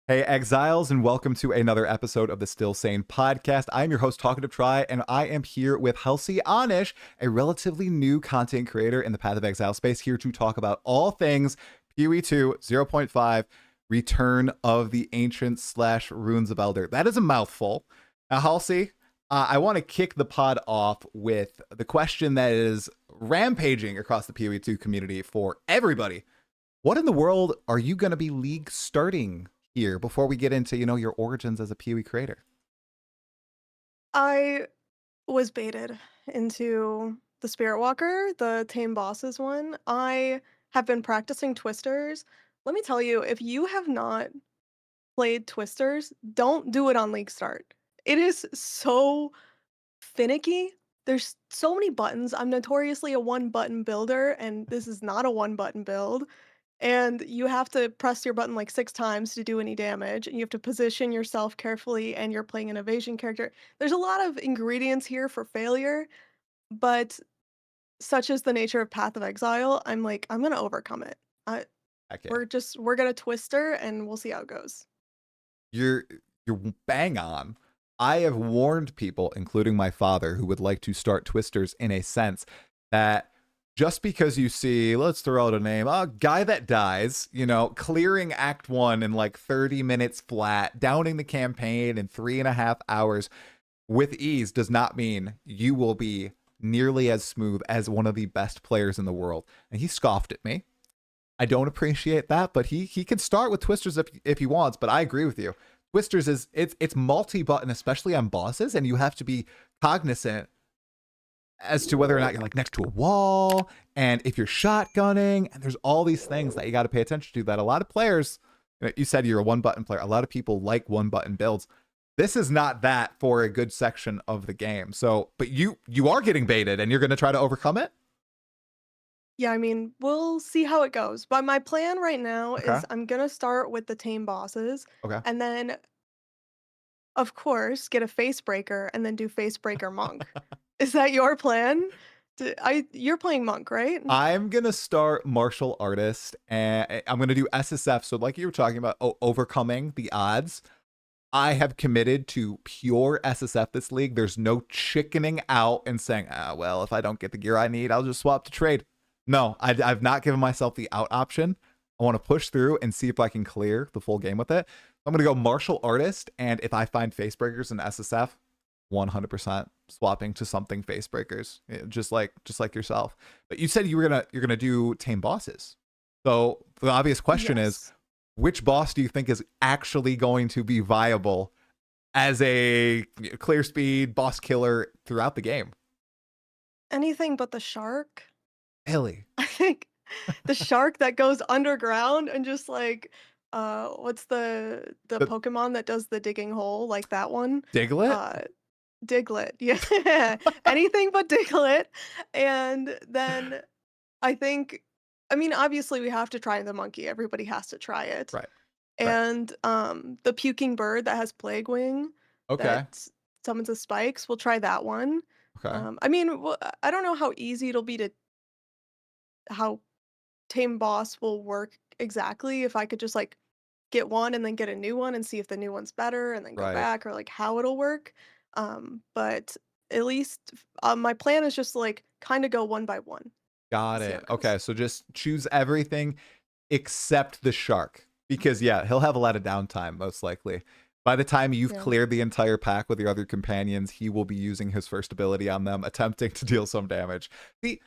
Hey, exiles, and welcome to another episode of the Still Sane podcast. I'm your host, Talkative Try, and I am here with Halcyonish, a relatively new content creator in the Path of Exile space, here to talk about all things PoE2 0.5, Return of the Ancients / Runes of Elder. That is a mouthful. Now, Halcy, I want to kick the pod off with the question that is rampaging across the PoE2 community for everybody. What in the world are you going to be league starting here before we get into, your origins as a PoE creator? I was baited into the Spirit Walker, the Tame bosses one. I have been practicing Twisters. Let me tell you, if you have not played Twisters, don't do it on League Start. It is so finicky. There's so many buttons. I'm notoriously a one button builder, and this is not a one button build. And you have to press your button like 6 times to do any damage, and you have to position yourself carefully, and you're playing an evasion character. There's a lot of ingredients here for failure, but such is the nature of Path of Exile, I'm like, "I'm gonna overcome it." I Heck yeah. we're gonna Twister, and we'll see how it goes. You're bang on. I have warned people, including my father, who would like to start Twisters in a sense that just because you see, let's throw out a name, a guy that dies, clearing Act 1 in like 30 minutes flat, downing the campaign in 3.5 hours with ease does not mean you will be nearly as smooth as one of the best players in the world. And he scoffed at me. I don't appreciate that, but he can start with Twisters if he wants, but I agree with you. Twisters it's multi-button, especially on bosses, and you have to be cognizant as to whether or not you're like next to a wall, and if you're shotgunning, and there's all these things that you got to pay attention to that a lot of players, you said you're a one button player, a lot of people like one button builds. This is not that for a good section of the game. So, but you are getting baited, and you're going to try to overcome it. Yeah, I mean, we'll see how it goes, but my plan right now Okay. is I'm gonna start with the Tame bosses, Okay. and then, of course, get a Facebreaker and then do Facebreaker Monk. Is that your plan? You're playing Monk, right? I'm gonna start martial artist, and I'm gonna do SSF. So, like you were talking about, overcoming the odds. I have committed to pure SSF this league. There's no chickening out and saying, well, if I don't get the gear I need, I'll just swap to trade. No, I've not given myself the out option. I want to push through and see if I can clear the full game with it. I'm going to go martial artist, and if I find Facebreakers in SSF, 100% swapping to something Facebreakers, just like yourself. But you said you're gonna do tame bosses. So the obvious question is, Yes. which boss do you think is actually going to be viable as a clear speed boss killer throughout the game? Anything but the shark. Ellie. I think the shark that goes underground and just like, what's the The Pokemon that does the digging hole, like that one? Diglett? Uh, Diglett, yeah. Anything but Diglett, and then I think I mean, obviously, we have to try the monkey, everybody has to try it, Right. Right. and, the puking bird that has Plague Wing Okay. that summons the spikes, we'll try that one. Okay. I mean, I don't know how easy it'll be to how Tame Boss will work exactly, if I could just, like, get one and then get a new one and see if the new one's better and then go Right. back or, like, how it'll work, but at least my plan is just to, like, kinda go one by one, Got see how it. it goes. Okay. So just choose everything except the shark. Because yeah, he'll have a lot of downtime, most likely. By the time you've Yeah. cleared the entire pack with your other companions, he will be using his first ability on them, attempting to deal some damage. See,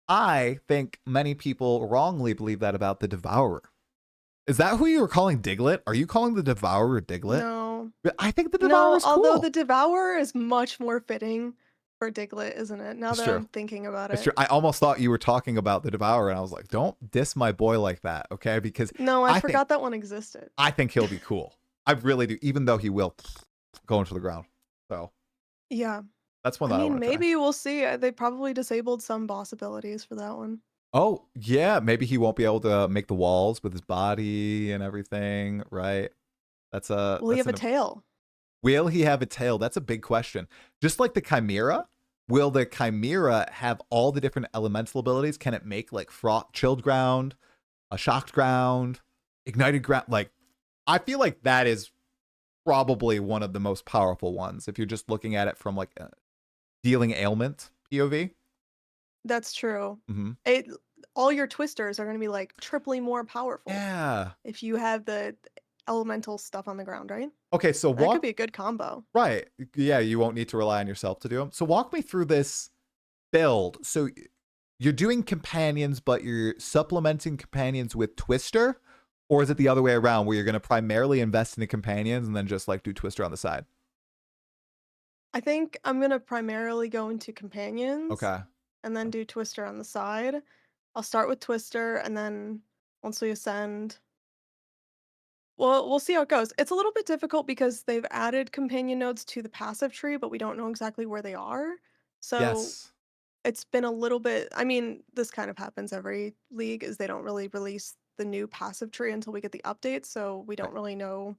I think many people wrongly believe that about the Devourer. Is that who you were calling Diglett? Are you calling the Devourer Diglett? No. I think the Devourer No, is although the cool. Devourer is much more fitting for Diglett, isn't it? Now It's that true. I'm thinking about It's it. true. I almost thought you were talking about the Devourer, and I was like, don't diss my boy like that, okay? Because No, I I think forgot that one existed. I think he'll be cool. I really do, even though he will go into the ground. So Yeah. that's one I that I mean, want to try. maybe we'll see, they probably disabled some boss abilities for that one. Oh, yeah, maybe he won't be able to make the walls with his body and everything, right? Will he That's have a an tail? Will he have a tail? That's a big question. Just like the Chimera, will the Chimera have all the different elemental abilities? Can it make like chilled ground, a shocked ground, ignited ground? Like, I feel like that is probably one of the most powerful ones if you're just looking at it from like a dealing ailment POV. That's true. Mm-hmm. It all your twisters are gonna be, like, triply more powerful Yeah. if you have the elemental stuff on the ground, right? Okay, so That could walk be a good combo. right. Yeah, you won't need to rely on yourself to do them. So walk me through this build. So you're doing companions, but you're supplementing companions with Twister, or is it the other way around where you're going to primarily invest in the companions and then just like do Twister on the side? I think I'm gonna primarily go into companions Okay. and then do Twister on the side. I'll start with Twister, and then once we ascend, well, we'll see how it goes. It's a little bit difficult because they've added companion nodes to the passive tree, but we don't know exactly where they are. So Yes. it's been a little bit, I mean, this kind of happens every league, is they don't really release the new passive tree until we get the updates, so we Right. don't really know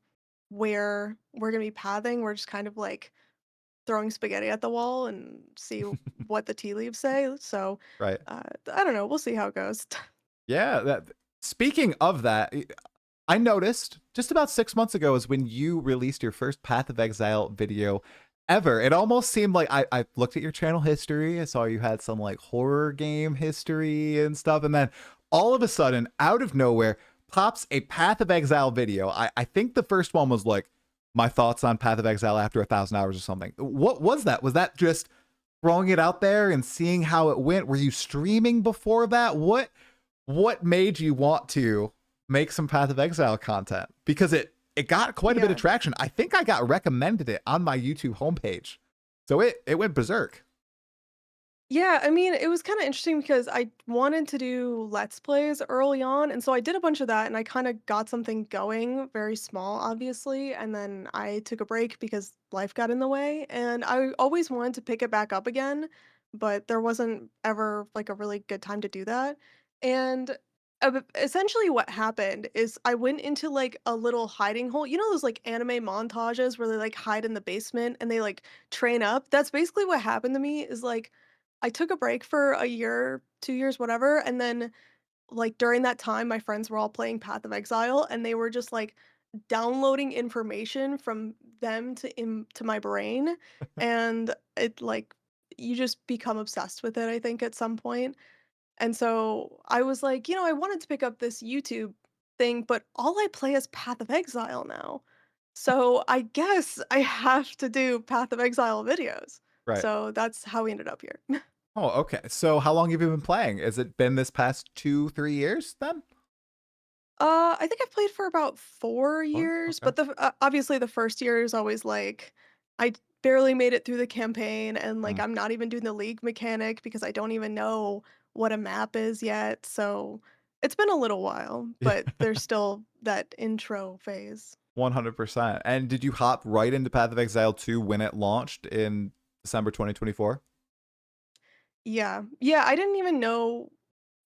where we're gonna be pathing. We're just kind of like throwing spaghetti at the wall and see what the tea leaves say. So Right. I don't know. We'll see how it goes. Yeah. That. Speaking of that, I noticed just about 6 months ago is when you released your first Path of Exile video ever. It almost seemed like I looked at your channel history. I saw you had some like horror game history and stuff. And then all of a sudden, out of nowhere, pops a Path of Exile video. I think the first one was like my thoughts on Path of Exile after 1,000 hours or something. What was that? Was that just throwing it out there and seeing how it went? Were you streaming before that? What made you want to make some Path of Exile content? Because it got quite a bit of Yeah. traction. I think I got recommended it on my YouTube homepage. So it went berserk. Yeah, I mean, it was kind of interesting because I wanted to do Let's Plays early on. And so I did a bunch of that and I kind of got something going, very small, obviously. And then I took a break because life got in the way. And I always wanted to pick it back up again, but there wasn't ever like a really good time to do that. And essentially, what happened is I went into like a little hiding hole. You know, those like anime montages where they like hide in the basement and they like train up? That's basically what happened to me, is like, I took a break for a year, 2 years, whatever, and then, like, during that time, my friends were all playing Path of Exile, and they were just, like, downloading information from them to my brain, and it, like, you just become obsessed with it, I think, at some point, and so I was like, I wanted to pick up this YouTube thing, but all I play is Path of Exile now, so I guess I have to do Path of Exile videos. Right. So that's how we ended up here. Oh, okay. So how long have you been playing? Has it been this past 2, 3 years then? I think I've played for about 4 Or years, okay. but obviously the first year is always like I barely made it through the campaign, and like Mm. I'm not even doing the league mechanic because I don't even know what a map is yet. So it's been a little while, Yeah. but there's still that intro phase. 100%. And did you hop right into Path of Exile 2 when it launched in December 2024? Yeah. Yeah, I didn't even know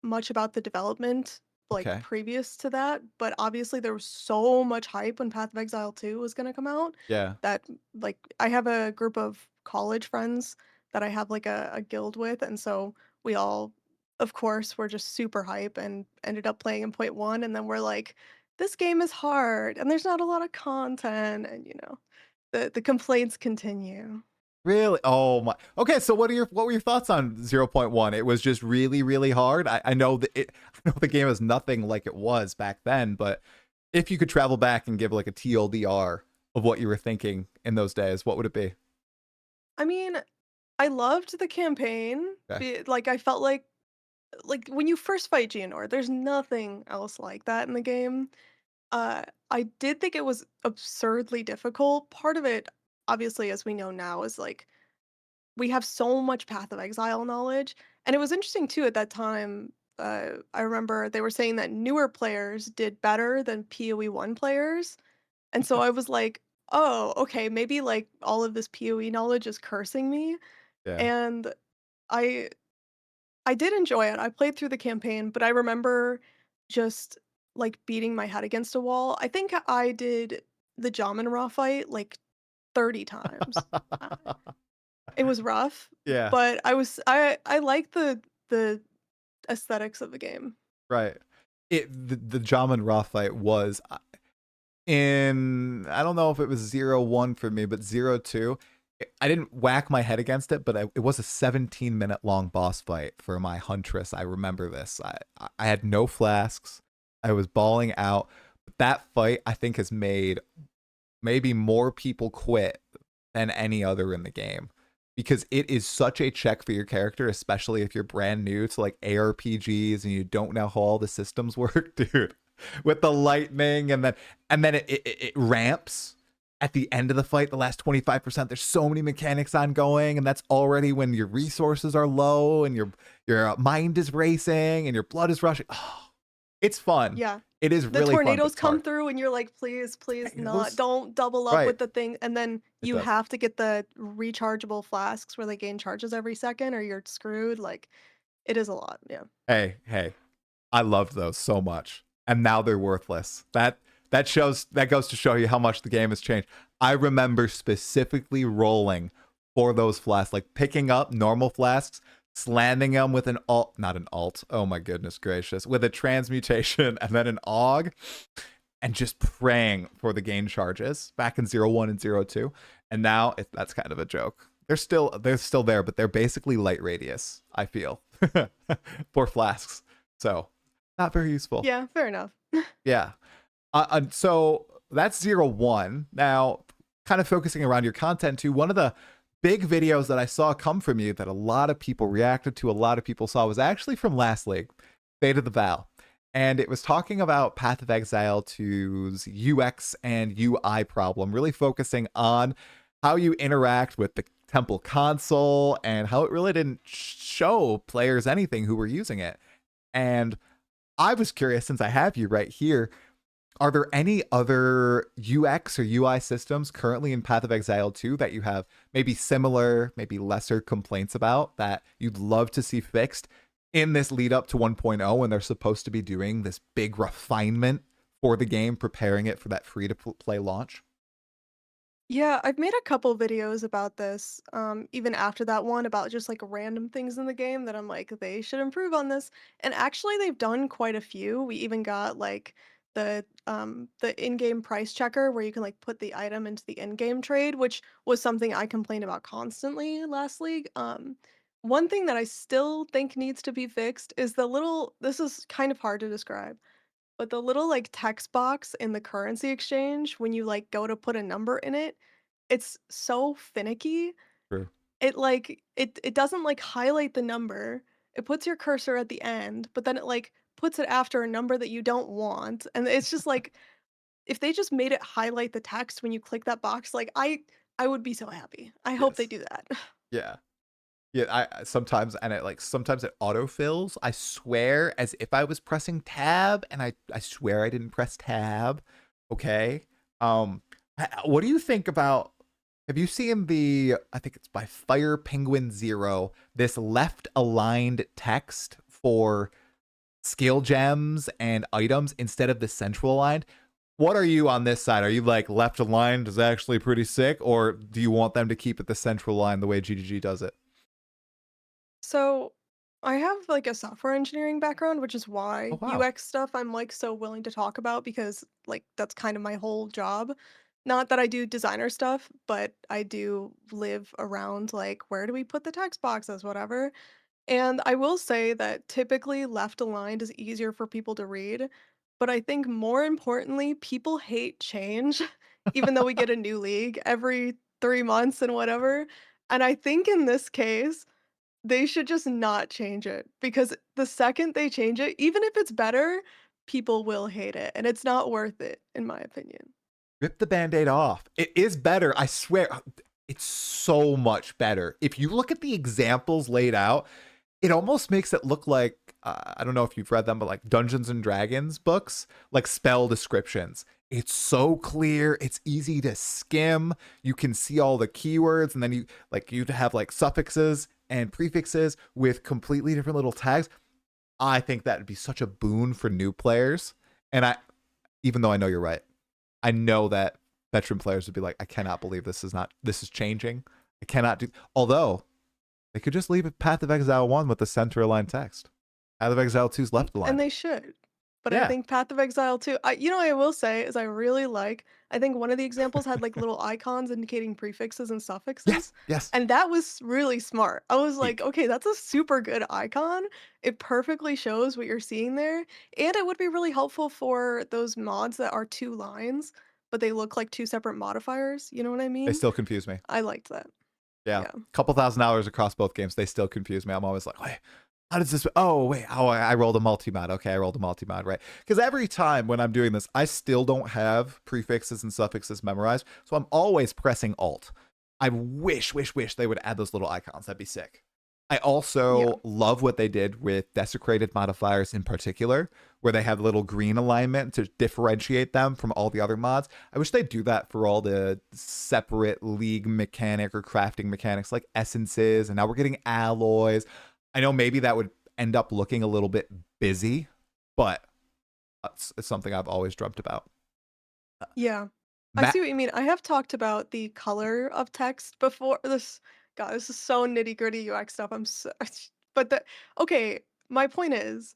much about the development, like, Okay. previous to that, but obviously there was so much hype when Path of Exile 2 was gonna come out Yeah. that, like, I have a group of college friends that I have, like, a guild with, and so we all, of course, were just super hype and ended up playing in point 1, and then we're like, "This game is hard, and there's not a lot of content," and, the complaints continue. Really? Oh my. Okay, so what were your thoughts on 0.1? It was just really, really hard. I know that I know the game is nothing like it was back then, but if you could travel back and give like a TLDR of what you were thinking in those days, what would it be? I mean, I loved the campaign, Okay. like, I felt like when you first fight Geonor, there's nothing else like that in the game. I did think it was absurdly difficult. Part of it, obviously, as we know now, is like we have so much Path of Exile knowledge, and it was interesting too at that time. I remember they were saying that newer players did better than PoE1 players, and so I was like, "Oh, okay, maybe like all of this PoE knowledge is cursing me." Yeah. And I I did enjoy it. I played through the campaign, but I remember just, like, beating my head against a wall. I think I did the Jamanra fight, like, 30 times. Uh, it was rough, Yeah. but I like the aesthetics of the game. Right. The Jaman Ra fight was in, I don't know if it was 0.1 for me, but 0.2, I didn't whack my head against it, but it was a 17-minute long boss fight for my Huntress. I remember this. I had no flasks. I was bawling out. But that fight, I think, has made maybe more people quit than any other in the game, because it is such a check for your character, especially if you're brand new to like ARPGs and you don't know how all the systems work, dude. With the lightning, and then it ramps at the end of the fight, the last 25%. There's so many mechanics ongoing, and that's already when your resources are low and your mind is racing and your blood is rushing. Oh, it's fun. Yeah. It is The really fun, but tornadoes it's come hard. through and you're like, please, please not. Tornadoes? Don't double up Right. with the thing. And then It you does. have to get the rechargeable flasks where they gain charges every second or you're screwed. Like, it is a lot. Yeah. Hey, I loved those so much, and now they're worthless. That goes to show you how much the game has changed. I remember specifically rolling for those flasks, like picking up normal flasks, slamming them with an alt, not an alt. Oh my goodness gracious, with a transmutation and then an aug, and just praying for the gain charges back in 0.1 and 0.2. And now that's kind of a joke. They're still there, but they're basically light radius, I feel, for flasks. So not very useful. Yeah, fair enough. Yeah. So that's 0.1. Now, kind of focusing around your content too, one of the big videos that I saw come from you that a lot of people reacted to, a lot of people saw, was actually from last league, Fate of the Val. And it was talking about Path of Exile 2's UX and UI problem, really focusing on how you interact with the temple console and how it really didn't show players anything who were using it. And I was curious, since I have you right here, are there any other UX or UI systems currently in Path of Exile 2 that you have maybe similar, maybe lesser complaints about that you'd love to see fixed in this lead up to 1.0, when they're supposed to be doing this big refinement for the game, preparing it for that free to play launch? Yeah, I've made a couple videos about this, even after that one about just like random things in the game that I'm like, they should improve on this. And actually they've done quite a few. We even got like the in-game price checker where you can like put the item into the in-game trade, which was something I complained about constantly last league. One thing that I still think needs to be fixed is this is kind of hard to describe, but the little, like, text box in the currency exchange when you, like, go to put a number in it, it's so finicky. True. It doesn't, like, highlight the number. It puts your cursor at the end, but then it, like, puts it after a number that you don't want, and it's just, like, if they just made it highlight the text when you click that box, like, I would be so happy. I hope they Yes. do that. Yeah. Yeah, sometimes it autofills. I swear, as if I was pressing tab, and I swear I didn't press tab. Okay. What do you think about? Have you seen I think it's by Fire Penguin Zero, this left aligned text for skill gems and items instead of the central aligned? What are you on this side? Are you like left aligned is actually pretty sick, or do you want them to keep it the central line the way GGG does it? So, I have, like, a software engineering background, which is Oh why wow. UX stuff I'm, like, so willing to talk about because, like, that's kind of my whole job. Not that I do designer stuff, but I do live around, like, where do we put the text boxes, whatever. And I will say that typically left aligned is easier for people to read, but I think more importantly, people hate change, even though we get a new league every 3 months and whatever. And I think in this case they should just not change it because the second they change it, even if it's better, people will hate it, and it's not worth it, in my opinion. Rip the band-aid off. It is better, I swear. It's so much better. If you look at the examples laid out, it almost makes it look like, I don't know if you've read them, but like Dungeons and Dragons books, like spell descriptions. It's so clear, it's easy to skim. You can see all the keywords, and then you'd have like suffixes and prefixes with completely different little tags. I think that would be such a boon for new players. And even though I know you're right, I know that veteran players would be like, I cannot believe this is changing. I cannot do. Although they could just leave it Path of Exile 1 with the center aligned text. Path of Exile 2's left And aligned. they should. But I Yeah. think Path of Exile too. I will say is I think one of the examples had like little icons indicating prefixes and Yes. suffixes, Yes. and that was really smart. I was like, Peak. okay, that's a super good icon. It perfectly shows what you're seeing there, and it would be really helpful for those mods that are two lines, but they look like two separate modifiers. You know what I They mean? still confuse me. I liked that. Yeah. Yeah. Couple $1,000 across both games. They still confuse me. I'm always like, wait, how does this? Oh, wait. Oh, I rolled a multi-mod. Okay, I rolled a multi-mod, right? Because every time when I'm doing this, I still don't have prefixes and suffixes memorized. So I'm always pressing Alt. I wish they would add those little icons. That'd be sick. I Yeah. also love what they did with desecrated modifiers in particular, where they have little green alignment to differentiate them from all the other mods. I wish they'd do that for all the separate league mechanic or crafting mechanics like essences, and now we're getting alloys. I know maybe that would end up looking a little bit busy, but it's something I've always dreamt about. Yeah. I Matt, see what you mean. I have talked about the color of text before. This is so nitty-gritty UX stuff. I'm so but the okay, my point is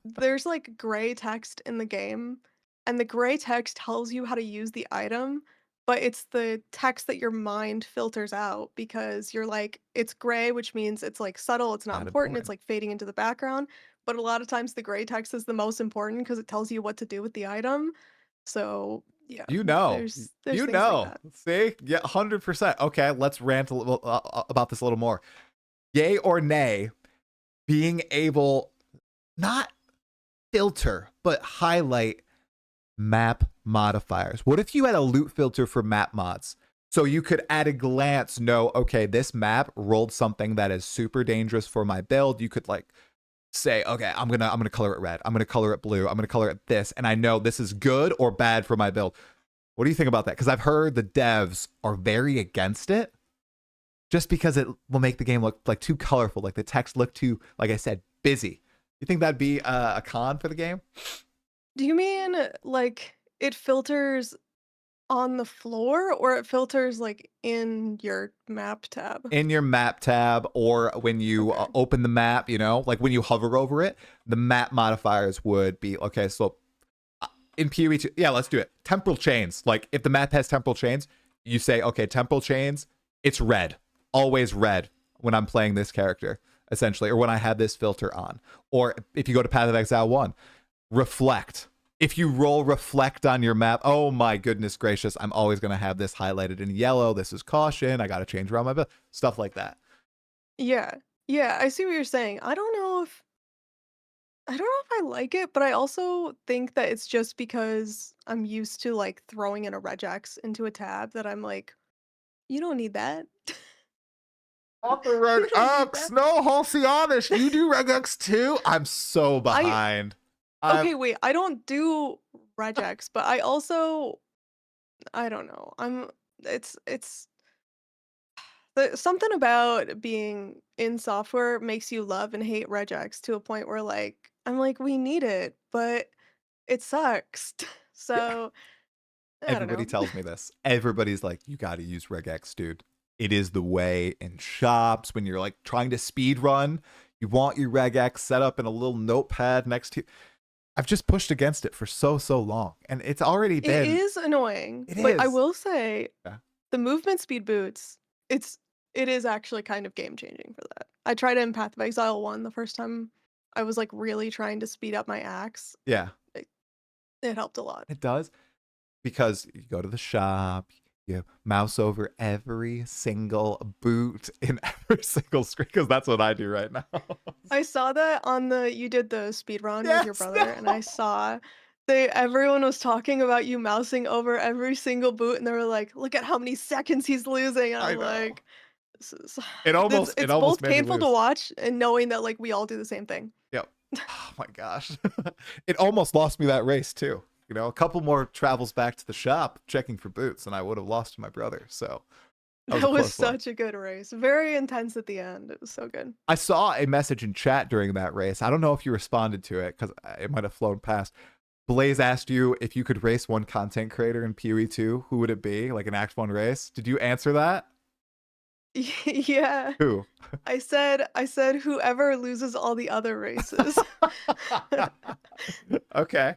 there's like gray text in the game, and the gray text tells you how to use the item, but it's the text that your mind filters out because you're like, it's gray, which means it's like subtle, it's not not important, it's important. like fading into the background. But a lot of times the gray text is the most important because it tells you what to do with the item. So yeah, You know, there's you things like know. that. See, yeah, 100%. Okay, let's rant a little about this a little more. Yay or nay, being able not filter but highlight map modifiers. What if you had a loot filter for map mods? So you could at a glance know, okay, this map rolled something that is super dangerous for my build. You could like say, okay, I'm gonna color it red. I'm gonna color it blue. I'm gonna color it this, and I know this is good or bad for my build. What do you think about that? Because I've heard the devs are very against it, just because it will make the game look like too colorful, like the text look too, like I said, busy. You think that'd be a con for the game? Do you mean like it filters on the floor or it filters like in your map tab? In your map tab, or when you Okay. open the map, like when you hover over it, the map modifiers would be okay. So in PoE2, yeah, let's do it. Temporal chains. Like if the map has temporal chains, you say, okay, temporal chains, it's red, always red when I'm playing this character, essentially, or when I have this filter on. Or if you go to Path of Exile 1, reflect. If you roll reflect on your map, oh my goodness gracious, I'm always going to have this highlighted in yellow. This is caution. I got to change around my build. Stuff like that. Yeah. Yeah, I see what you're saying. I don't know if I like it, but I also think that it's just because I'm used to like throwing in a regex into a tab that I'm like, you don't need that. Not the You don't need Regex. that. No, Halcyonish. You do Regex too? I'm so I behind. I'm Okay, wait, I don't do regex, but I don't know. It's something about being in software makes you love and hate regex to a point where like I'm like we need it, but it sucks. yeah. So, I don't Everybody know. tells me this. Everybody's like, you got to use regex, dude. It is the way in shops when you're like trying to speed run. You want your regex set up in a little notepad next to you. I've just pushed against it for so long, and it's already It been. is annoying, It but I is. will say Yeah. the movement speed boots, it's it is actually kind of game changing for that. I tried it in Path of Exile 1 the first time I was like really trying to speed up my axe. Yeah. It, it helped a lot. It does, because you go to the shop, you mouse over every single boot in every single screen, because that's what I do right now. I saw that on the you did the speed run with your Yes, brother and I no. saw everyone was talking about you mousing over every single boot and they were like, "Look at how many seconds he's losing." And I I'm know. like, this is It almost it it's almost both made me painful to lose. watch and knowing that like we all do the same thing. Yep. Oh my gosh. It almost lost me that race too. A couple more travels back to the shop checking for boots, and I would have lost to my brother. So that was a That was close one. such a good race. Very intense at the end. It was so good. I saw a message in chat during that race. I don't know if you responded to it because it might have flown past. Blaze asked you if you could race one content creator in PoE2. Who would it be? Like an Act 1 race. Did you answer that? Yeah. Who? I said whoever loses all the other races. Okay.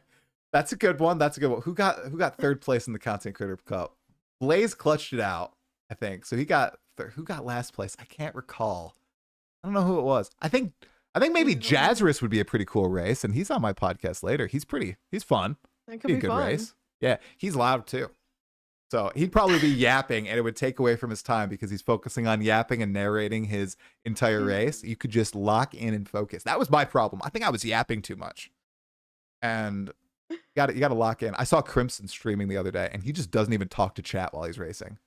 That's a good one. That's a good one. Who got third place in the Content Creator Cup? Blaze clutched it out, I think. So who got last place? I can't recall. I don't know who it was. I think maybe Yeah, I don't know. Jazzrus would be a pretty cool race, and he's on my podcast later. He's fun. That could Be a be good fun. race. Yeah, he's loud too. So he'd probably be yapping, and it would take away from his time because he's focusing on yapping and narrating his entire race. Mhm. You could just lock in and focus. That was my problem. I think I was yapping too much, and you got to lock in. I saw Crimson streaming the other day, and he just doesn't even talk to chat while he's racing.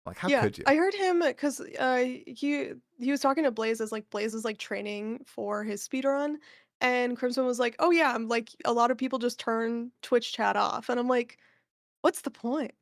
Like, how Yeah, could you? I heard him because he was talking to Blaze as, like, Blaze is, like, training for his speedrun, and Crimson was like, "Oh, yeah, I'm like, a lot of people just turn Twitch chat off," and I'm like, "What's the point?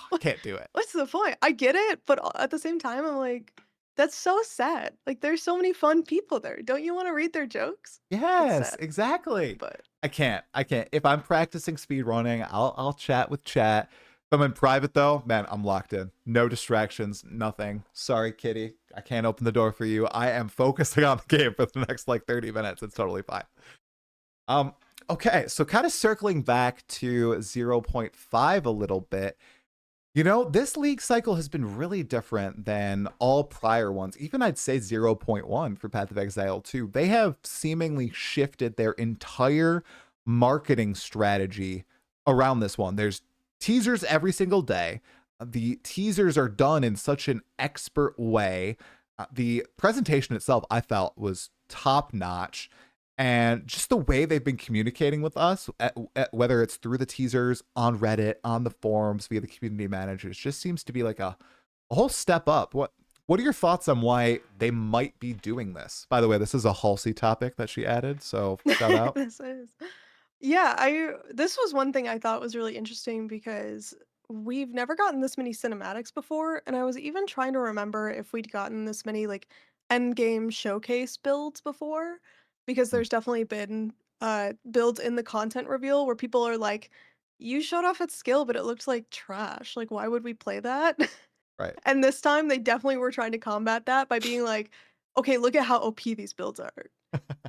What Can't do it. what's the point?" I get it, but at the same time, I'm like, "That's so sad." Like, there's so many fun people there. Don't you wanna read their jokes? It's Yes, sad, exactly. but I can't. I can't. If I'm practicing speed running, I'll chat with chat. If I'm in private though, man, I'm locked in. No distractions, nothing. Sorry, kitty. I can't open the door for you. I am focusing on the game for the next like 30 minutes. It's totally fine. Um, okay, so kind of circling back to zero point 0.5 a little bit. This league cycle has been really different than all prior ones. Even I'd say zero point 0.1 for Path of Exile 2. They have seemingly shifted their entire marketing strategy around this one. There's teasers every single day. The teasers are done in such an expert way. The presentation itself, I felt, was top notch. And just the way they've been communicating with us, whether it's through the teasers, on Reddit, on the forums, via the community managers, just seems to be like a whole step up. What are your thoughts on why they might be doing this? By the way, this is a Halsey topic that she added, so shout out. this is. Yeah, I this was one thing I thought was really interesting because we've never gotten this many cinematics before, and I was even trying to remember if we'd gotten this many like endgame showcase builds before, because Hmm, there's definitely been builds in the content reveal where people are like, "You showed off its skill, but it looked like trash. Like, why would we play that?" right. And this time they definitely were trying to combat that by being like, "Okay, look at how OP these builds are."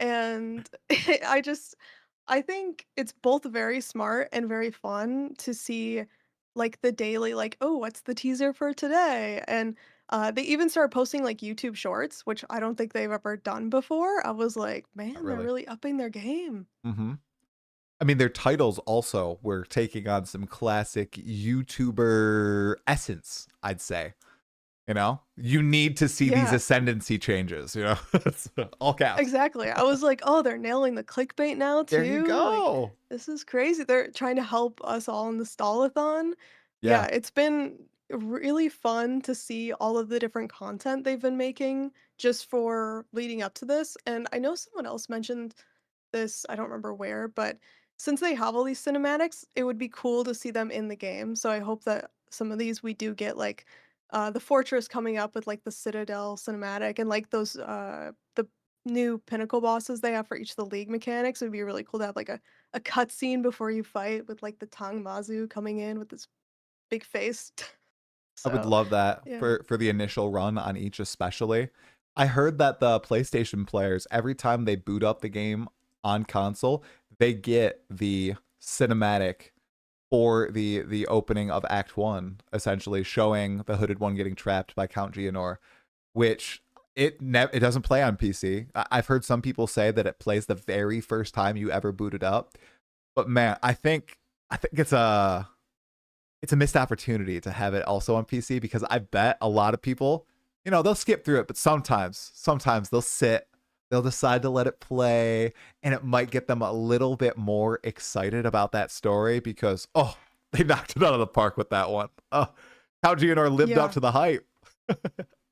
And I just I think it's both very smart and very fun to see, like, the daily, like, "Oh, what's the teaser for today?" And, they even started posting, like, YouTube Shorts, which I don't think they've ever done before. I was like, Not "Man, they're really. really upping their game." Mm-hmm. I mean, their titles also were taking on some classic YouTuber essence, I'd say. You need to see these Yeah. ascendancy changes. It's all caps. Exactly. I was like, "Oh, they're nailing the clickbait now There you too, like, go. this is crazy." They're trying to help us all in the stall-a-thon. Yeah, Yeah, it's been really fun to see all of the different content they've been making just for leading up to this, and I know someone else mentioned this, I don't remember where, but since they have all these cinematics, it would be cool to see them in the game, so I hope that some of these we do get, like, the fortress coming up with, like, the Citadel cinematic and, like, those, the new pinnacle bosses they have for each of the league mechanics. It would be really cool to have, like, a cutscene before you fight with, like, the Tang Mazu coming in with this big face. I would So, love that yeah. for the initial run on each especially. I heard that the PlayStation players, every time they boot up the game on console, they get the cinematic for the opening of Act 1, essentially showing the hooded one getting trapped by Count Geonor, which it doesn't play on PC. I've heard some people say that it plays the very first time you ever boot it up. But man, I think it's a missed opportunity to have it also on PC because I bet a lot of people, they'll skip through it, but sometimes they'll decide to let it play, and it might get them a little bit more excited about that story because, oh, they knocked it out of the park with that one. Oh, how GNR lived up Yeah. to the hype.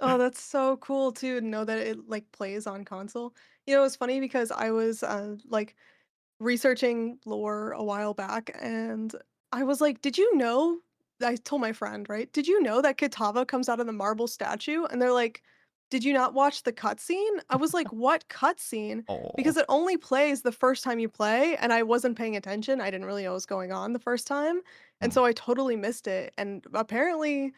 Oh, that's so cool too to know that it, like, plays on console. You know, it's funny because I was, like, researching lore a while back, and I was like, "Did you know?" I told my friend, right? "Did you know that Kitava comes out of the marble statue?" And they're like, "Did you not watch the cutscene?" I was like, "What cutscene?" Oh, Because it only plays the first time you play, and I wasn't paying attention. I didn't really know what was going on the first time, and hmm. so I totally missed it. And apparently,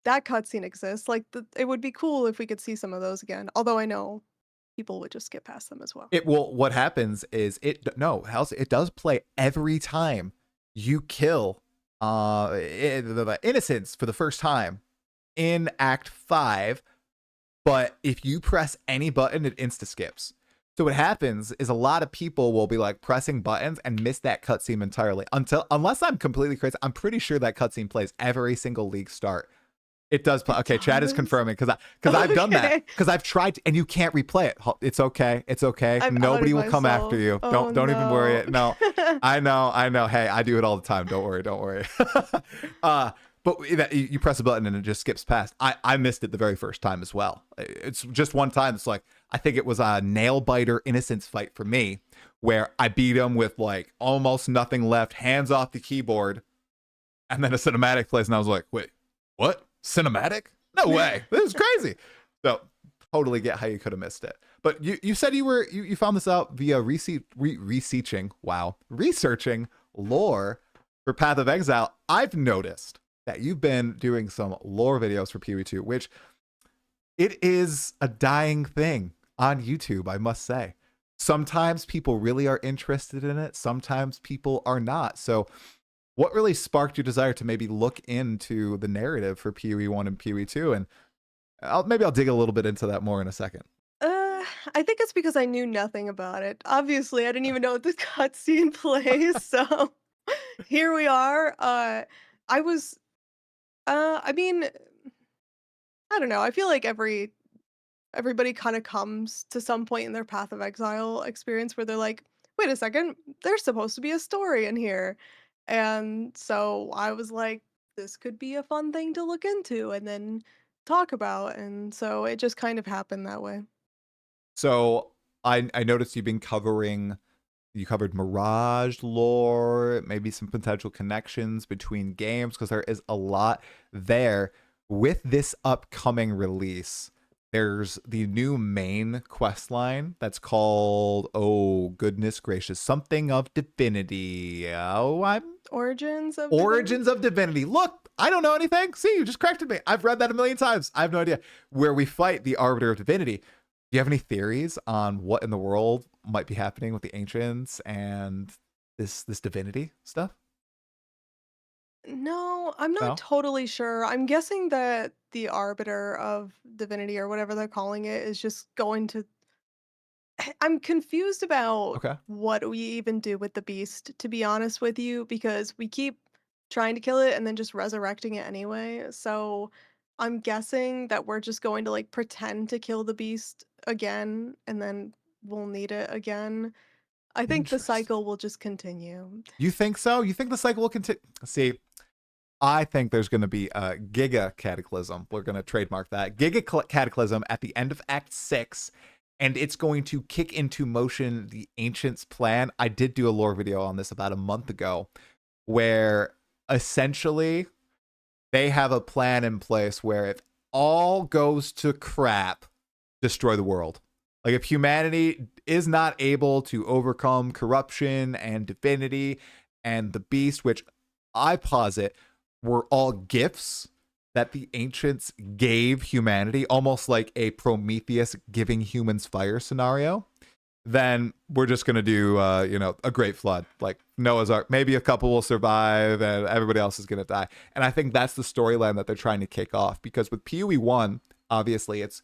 that cutscene exists. Like, it would be cool if we could see some of those again. Although I know people would just skip past them as well. It will. What happens is it does play every time you kill the innocents for the first time in Act 5, but if you press any button, it insta skips. So what happens is a lot of people will be like pressing buttons and miss that cutscene entirely. Unless I'm completely crazy, I'm pretty sure that cutscene plays every single league start. It does play. It Okay, Chad is does? confirming because I've done that Okay. because I've tried to, and you can't replay it. It's okay. It's okay. I'm outed Nobody will come after myself. you. Oh, Don't even worry. no. It. No, I know. Hey, I do it all the time. Don't worry. Don't worry. But you press a button and it just skips past. I missed it the very first time as well. It's just one time. It's like, I think it was a nail biter innocence fight for me where I beat him with like almost nothing left, hands off the keyboard, and then a cinematic plays, and I was like, wait, what? Cinematic? No way. This is crazy. So totally get how you could have missed it. But you said you found this out via researching lore for Path of Exile. I've noticed that you've been doing some lore videos for PoE2, which it is a dying thing on YouTube, I must say. Sometimes people really are interested in it. Sometimes people are not. So what really sparked your desire to maybe look into the narrative for PoE1 and PoE2? And maybe I'll dig a little bit into that more in a second. I think it's because I knew nothing about it. Obviously, I didn't even know what the cutscene plays, so here we are. I was, I mean, I don't know. I feel like everybody kind of comes to some point in their Path of Exile experience where they're like, wait a second, there's supposed to be a story in here. And so I was like, this could be a fun thing to look into and then talk about. And so it just kind of happened that way. So I noticed you covered Mirage lore, maybe some potential connections between games, because there is a lot there. With this upcoming release, there's the new main quest line that's called, oh goodness gracious, something of Divinity. Origins of Origins of Divinity. Look, I don't know anything. See, you just corrected me. I've read that a million times. I have no idea. Where we fight the Arbiter of Divinity. Do you have any theories on what in the world might be happening with the ancients and this divinity stuff? No, I'm not No? totally sure. I'm guessing that the Arbiter of Divinity or whatever they're calling it is just going to I'm confused about Okay. what we even do with the beast, to be honest with you, because we keep trying to kill it and then just resurrecting it anyway. So I'm guessing that we're just going to like pretend to kill the beast again and then we'll need it again. I think the Interesting. cycle will just continue. You think so? You think the cycle will continue? See, I think there's going to be a Giga Cataclysm. We're going to trademark that. Giga Cataclysm at the end of Act 6, and it's going to kick into motion the Ancients' plan. I did do a lore video on this about a month ago, where essentially they have a plan in place where if all goes to crap, destroy the world. Like if humanity is not able to overcome corruption and divinity and the beast, which I posit were all gifts that the ancients gave humanity, almost like a Prometheus giving humans fire scenario, then we're just going to do, a great flood, like Noah's Ark. Maybe a couple will survive and everybody else is going to die. And I think that's the storyline that they're trying to kick off, because with PoE1, obviously it's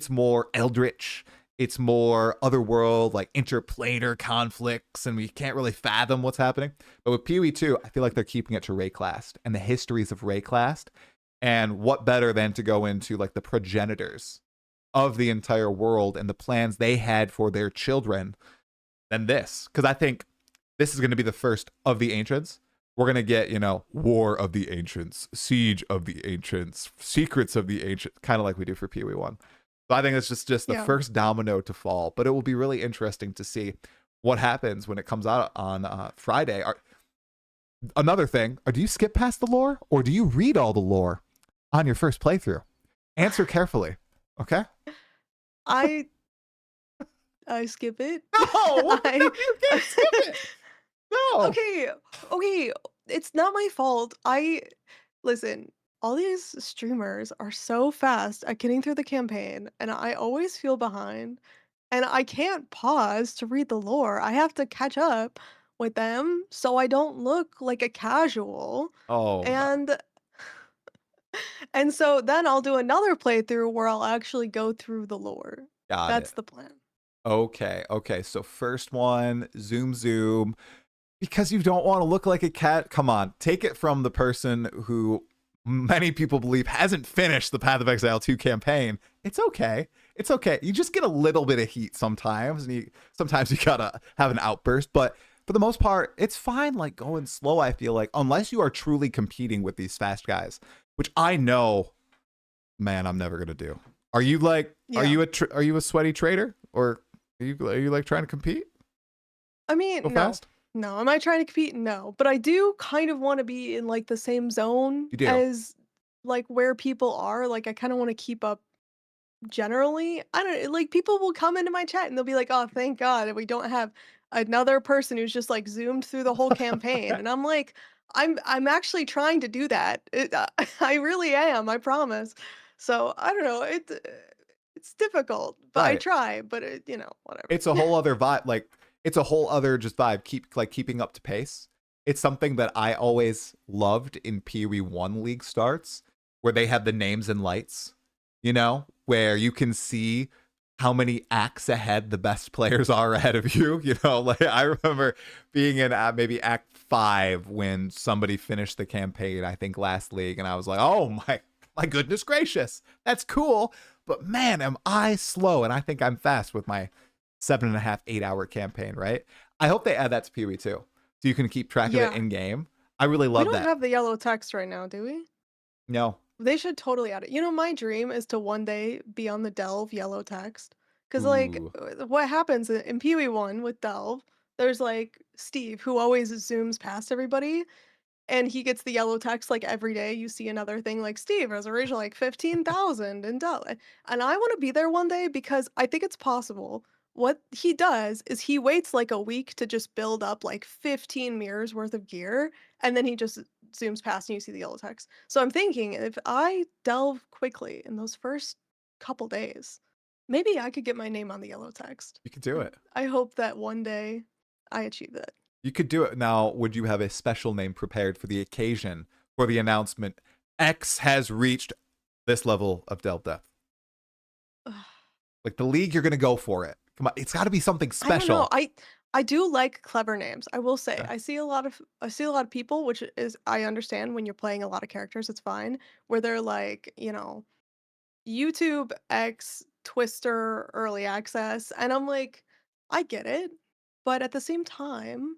more eldritch. It's more otherworld, like interplanar conflicts, and we can't really fathom what's happening. But with PoE2, I feel like they're keeping it to Rayclast and the histories of Rayclast. And what better than to go into like the progenitors of the entire world and the plans they had for their children than this? Because I think this is going to be the first of the Ancients. We're going to get, War of the Ancients, Siege of the Ancients, Secrets of the Ancients, kind of like we do for PoE1. So I think it's just the first domino to fall. But it will be really interesting to see what happens when it comes out on Friday. Another thing, do you skip past the lore, or do you read all the lore on your first playthrough? Answer carefully, okay? I skip it. No, no, you can't skip it. No. Okay, it's not my fault. Listen. all these streamers are so fast at getting through the campaign, and I always feel behind. And I can't pause to read the lore. I have to catch up with them so I don't look like a casual. Oh no. And and so then I'll do another playthrough where I'll actually go through the lore. Got it. That's the plan. Okay. Okay. So first one, zoom zoom. Because you don't want to look like a cat. Come on, take it from the person who many people believe hasn't finished the Path of Exile 2 campaign. It's okay. It's okay. You just get a little bit of heat sometimes, and sometimes you gotta have an outburst. But for the most part, it's fine. Like going slow. I feel like unless you are truly competing with these fast guys, which I know, man, I'm never gonna do. Are you like? Are Yeah. you are you a sweaty trader, or are you like trying to compete? I Go mean, no. fast. No. Am I trying to compete? No. But I do kind of want to be in like the same zone You do. as like where people are. Like I kind of want to keep up generally. I don't like people will come into my chat and they'll be like, "Oh, thank God that we don't have another person who's just like zoomed through the whole campaign." And I'm like, I'm actually trying to do that. I really am, I promise. So, I don't know, it's difficult, but I Right. try, but whatever. It's a whole other vibe. Like it's a whole other just vibe. Keeping up to pace. It's something that I always loved in PoE1 league starts, where they had the names and lights. You know, where you can see how many acts ahead the best players are ahead of you. You know, like I remember being in maybe Act 5 when somebody finished the campaign. I think last league, and I was like, oh my goodness gracious, that's cool. But man, am I slow? And I think I'm fast with my 7.5, 8 hour campaign, right? I hope they add that to PoE too. So you can keep track of it Yeah. in game. I really We love don't that. have the yellow text right now, do we? No. They should totally add it. My dream is to one day be on the Delve yellow text. Cause like Ooh. what happens in PoE1 with Delve, there's like Steve who always zooms past everybody and he gets the yellow text like every day you see another thing like Steve has originally like 15,000 and Delve. And I want to be there one day because I think it's possible. What he does is he waits like a week to just build up like 15 mirrors worth of gear and then he just zooms past and you see the yellow text. So I'm thinking if I delve quickly in those first couple days, maybe I could get my name on the yellow text. You could do And it. I hope that one day I achieve that. You could do it. Now, would you have a special name prepared for the occasion for the announcement? X has reached this level of delve depth. Like the league, you're gonna go for it. Come on, it's got to be something I don't know. special. I do like clever names. I will say. Okay. I see a lot of people, which is I understand when you're playing a lot of characters, it's fine, where they're like, YouTube X Twister early access, and I'm like, I get it, but at the same time,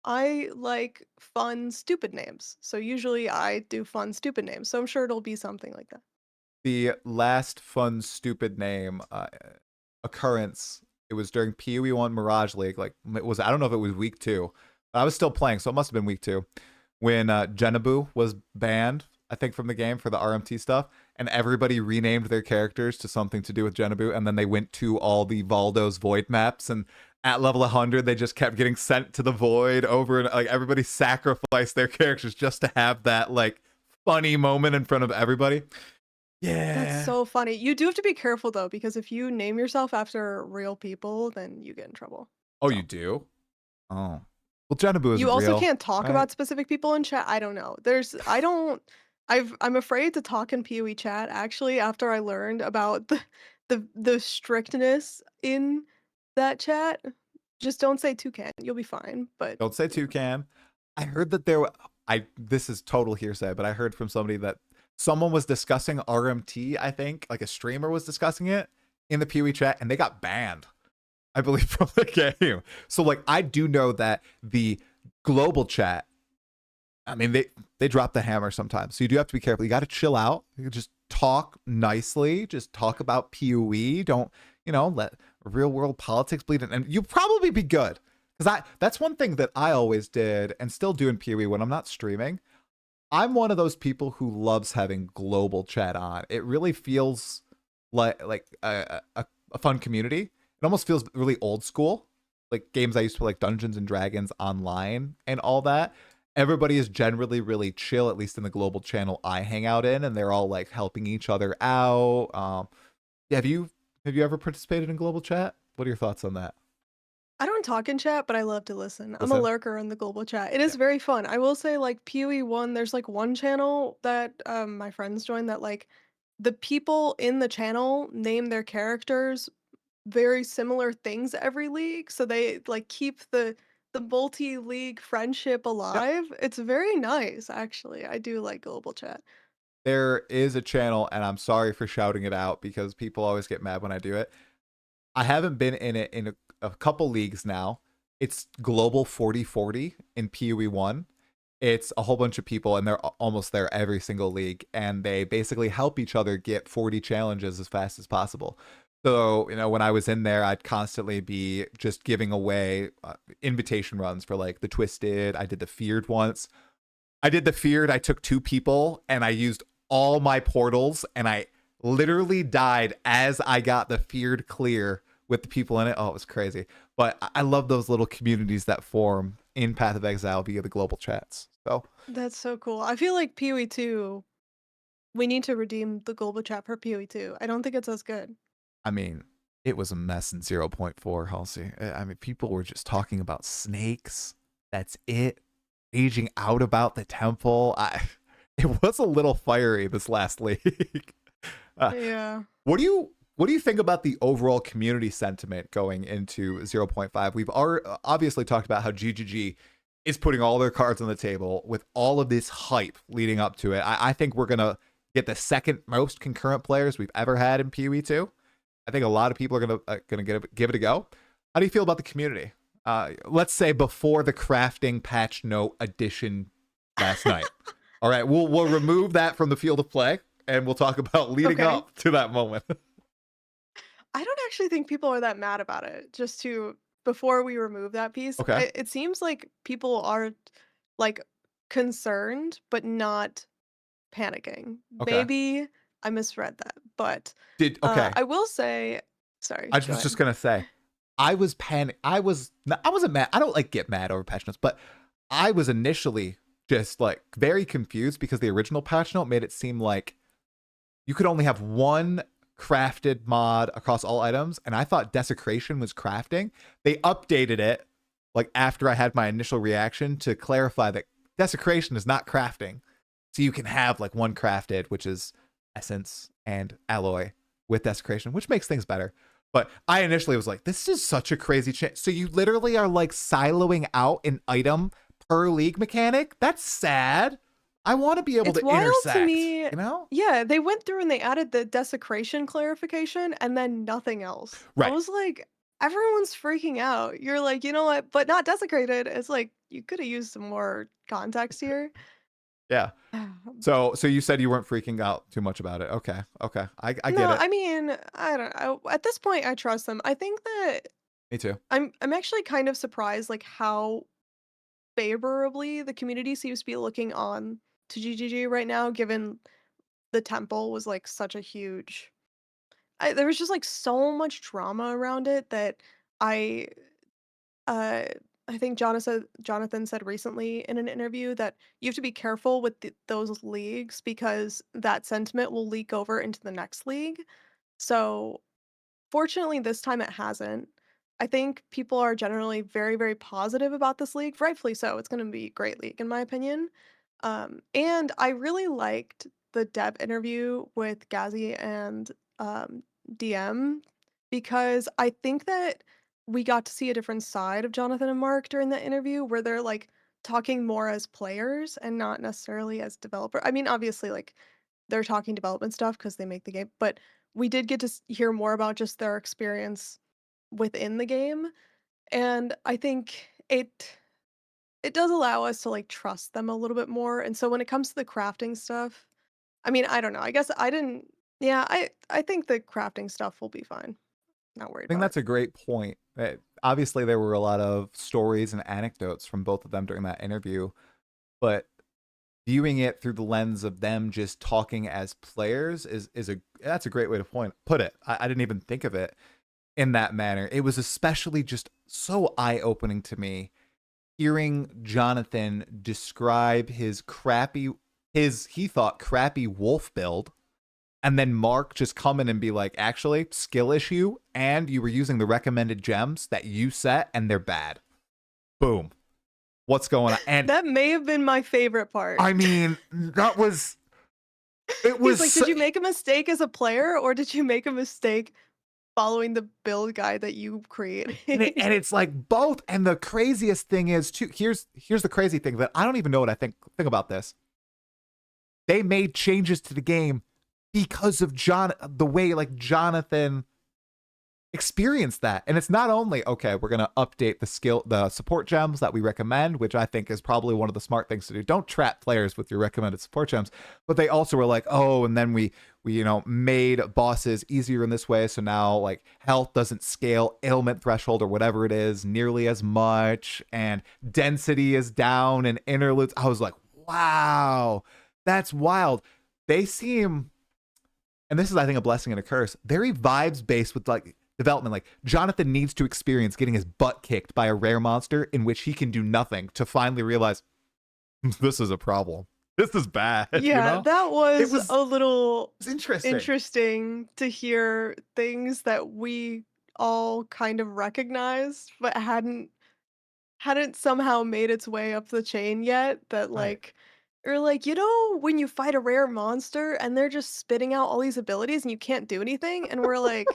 I like fun stupid names. So usually I do fun stupid names. So I'm sure it'll be something like that. The last fun stupid name occurrence. It was during PoE1 Mirage League. Like it was, I don't know if it was week 2. But I was still playing, so it must have been week 2 when Jenabu was banned. I think from the game for the RMT stuff, and everybody renamed their characters to something to do with Jenabu, and then they went to all the Valdo's Void maps, and at level 100 they just kept getting sent to the Void over, and like everybody sacrificed their characters just to have that like funny moment in front of everybody. That's Yeah. so funny. You do have to be careful though, because if you name yourself after real people, then you get in trouble. Oh, you So do? Oh. Well, Jenabu you isn't also real, can't talk right? about specific people in chat. I don't know. I don't, I'm afraid to talk in PoE chat actually after I learned about the strictness in that chat. Just don't say toucan. You'll be fine. But Don't say you know. toucan. I heard that there. I this is total hearsay, but I heard from somebody that someone was discussing RMT. I think like a streamer was discussing it in the PoE chat, and they got banned. I believe from the game. So like I do know that the global chat. I mean they drop the hammer sometimes, so you do have to be careful. You got to chill out. You just talk nicely. Just talk about PoE. Don't let real world politics bleed in, and you'll probably be good. Because that's one thing that I always did and still do in PoE when I'm not streaming. I'm one of those people who loves having global chat on. It really feels like a fun community. It almost feels really old school, like games I used to play, like Dungeons and Dragons online and all that. everybody is generally really chill, at least in the global channel I hang out in, and they're all like helping each other out. Yeah, have you ever participated in global chat? What are your thoughts on that? I don't talk in chat, but I love to listen. I'm a Listen. lurker in the global chat. It Yeah. is very fun. I will say, like, PoE1, there's like one channel that my friends joined that like the people in the channel name their characters very similar things every league, so they like keep the multi-league friendship Yep. alive. It's very nice, actually. I do like global chat. There is a channel, and I'm sorry for shouting it out because people always get mad when I do it. I haven't been in it in a couple leagues now. It's Global 4040 in PoE1. It's a whole bunch of people, and they're almost there every single league, and they basically help each other get 40 challenges as fast as possible. So, when I was in there, I'd constantly be just giving away invitation runs for like the Twisted. I did the Feared once. I did the Feared. I took 2 people, and I used all my portals, and I literally died as I got the Feared clear with the people in it. Oh, it was crazy. But I love those little communities that form in Path of Exile via the global chats. So, That's so cool. I feel like PoE2, we need to redeem the global chat for PoE2. I don't think it's as good. I mean, it was a mess in 0.4, Halsey. I mean, people were just talking about snakes. That's it. Aging out about the temple. It was a little fiery this last league. uh, Yeah. what do you think about the overall community sentiment going into 0.5? We've obviously talked about how GGG is putting all their cards on the table with all of this hype leading up to it. I think we're gonna get the second most concurrent players we've ever had in PoE2. I think a lot of people are gonna give it a go. How do you feel about the community? Let's say before the crafting patch note addition last night. All right, we'll remove that from the field of play, and we'll talk about leading Okay. up to that moment. I don't actually think people are that mad about it. Just to before we remove that piece, Okay. it seems like people are like concerned, but not panicking. Okay. Maybe I misread that, but Okay. I will say, sorry, I go was ahead. just gonna say, I was panic. I wasn't mad. I don't like get mad over patch notes, but I was initially just like very confused because the original patch note made it seem like you could only have one crafted mod across all items, and I thought Desecration was crafting. They updated it like after I had my initial reaction to clarify that Desecration is not crafting. So you can have like one crafted, which is Essence and Alloy with Desecration, which makes things better. But I initially was like, this is such a crazy change. So you literally are like siloing out an item per league mechanic? That's sad. I want to be able It's to wild to intersect, me. you know? Yeah, they went through and they added the desecration clarification and then nothing else. I Right. was like, everyone's freaking out. You're like, you know what? But not desecrated. It's like you could have used some more context here. Yeah. So you said you weren't freaking out too much about it. Okay. Okay. I get No, it. I mean, I don't know. At this point, I trust them. I think that Me too. I'm actually kind of surprised, like how favorably the community seems to be looking on to GGG right now, given the temple was like such a huge. There was just like so much drama around it that I uh I think Jonathan said recently in an interview that you have to be careful with those leagues because that sentiment will leak over into the next league. So fortunately, this time it hasn't. I think people are generally very, very positive about this league, rightfully so. It's going to be a great league, in my opinion. And I really liked the dev interview with Ghazi and DM because I think that we got to see a different side of Jonathan and Mark during the interview where they're like talking more as players and not necessarily as developer. I mean, obviously, like they're talking development stuff because they make the game, but we did get to hear more about just their experience within the game, and I think it does allow us to like trust them a little bit more. And so when it comes to the crafting stuff, I mean, I don't know. I guess I didn't. Yeah, I think the crafting stuff will be fine. Not worried I think about it. that's a great point. Obviously, there were a lot of stories and anecdotes from both of them during that interview, but viewing it through the lens of them just talking as players is a that's a great way to put it. I didn't even think of it in that manner. It was especially just so eye opening to me hearing Jonathan describe he thought crappy wolf build, and then Mark just come in and be like, actually, skill issue, and you were using the recommended gems that you set, and they're bad. Boom. What's going on? And That may have been my favorite part. I mean, it was He's like, did you make a mistake as a player, or did you make a mistake following the build guide that you created? and it's like both. And the craziest thing is, too, here's the crazy thing that I don't even know what I think about this. They made changes to the game because of the way like Jonathan experienced that. And it's not only, okay, we're going to update the support gems that we recommend, which I think is probably one of the smart things to do. Don't trap players with your recommended support gems. But they also were like, oh, and then we made bosses easier in this way. So now like health doesn't scale ailment threshold or whatever it is nearly as much. And density is down and interludes. I was like, wow, that's wild. They seem, and this is, I think, a blessing and a curse, very vibes based with like development. Like Jonathan needs to experience getting his butt kicked by a rare monster in which he can do nothing to finally realize this is a problem. This is bad. Yeah, that was a little interesting to hear things that we all kind of recognized, but hadn't somehow made its way up the chain yet. That like, or like, when you fight a rare monster and they're just spitting out all these abilities and you can't do anything, and we're like,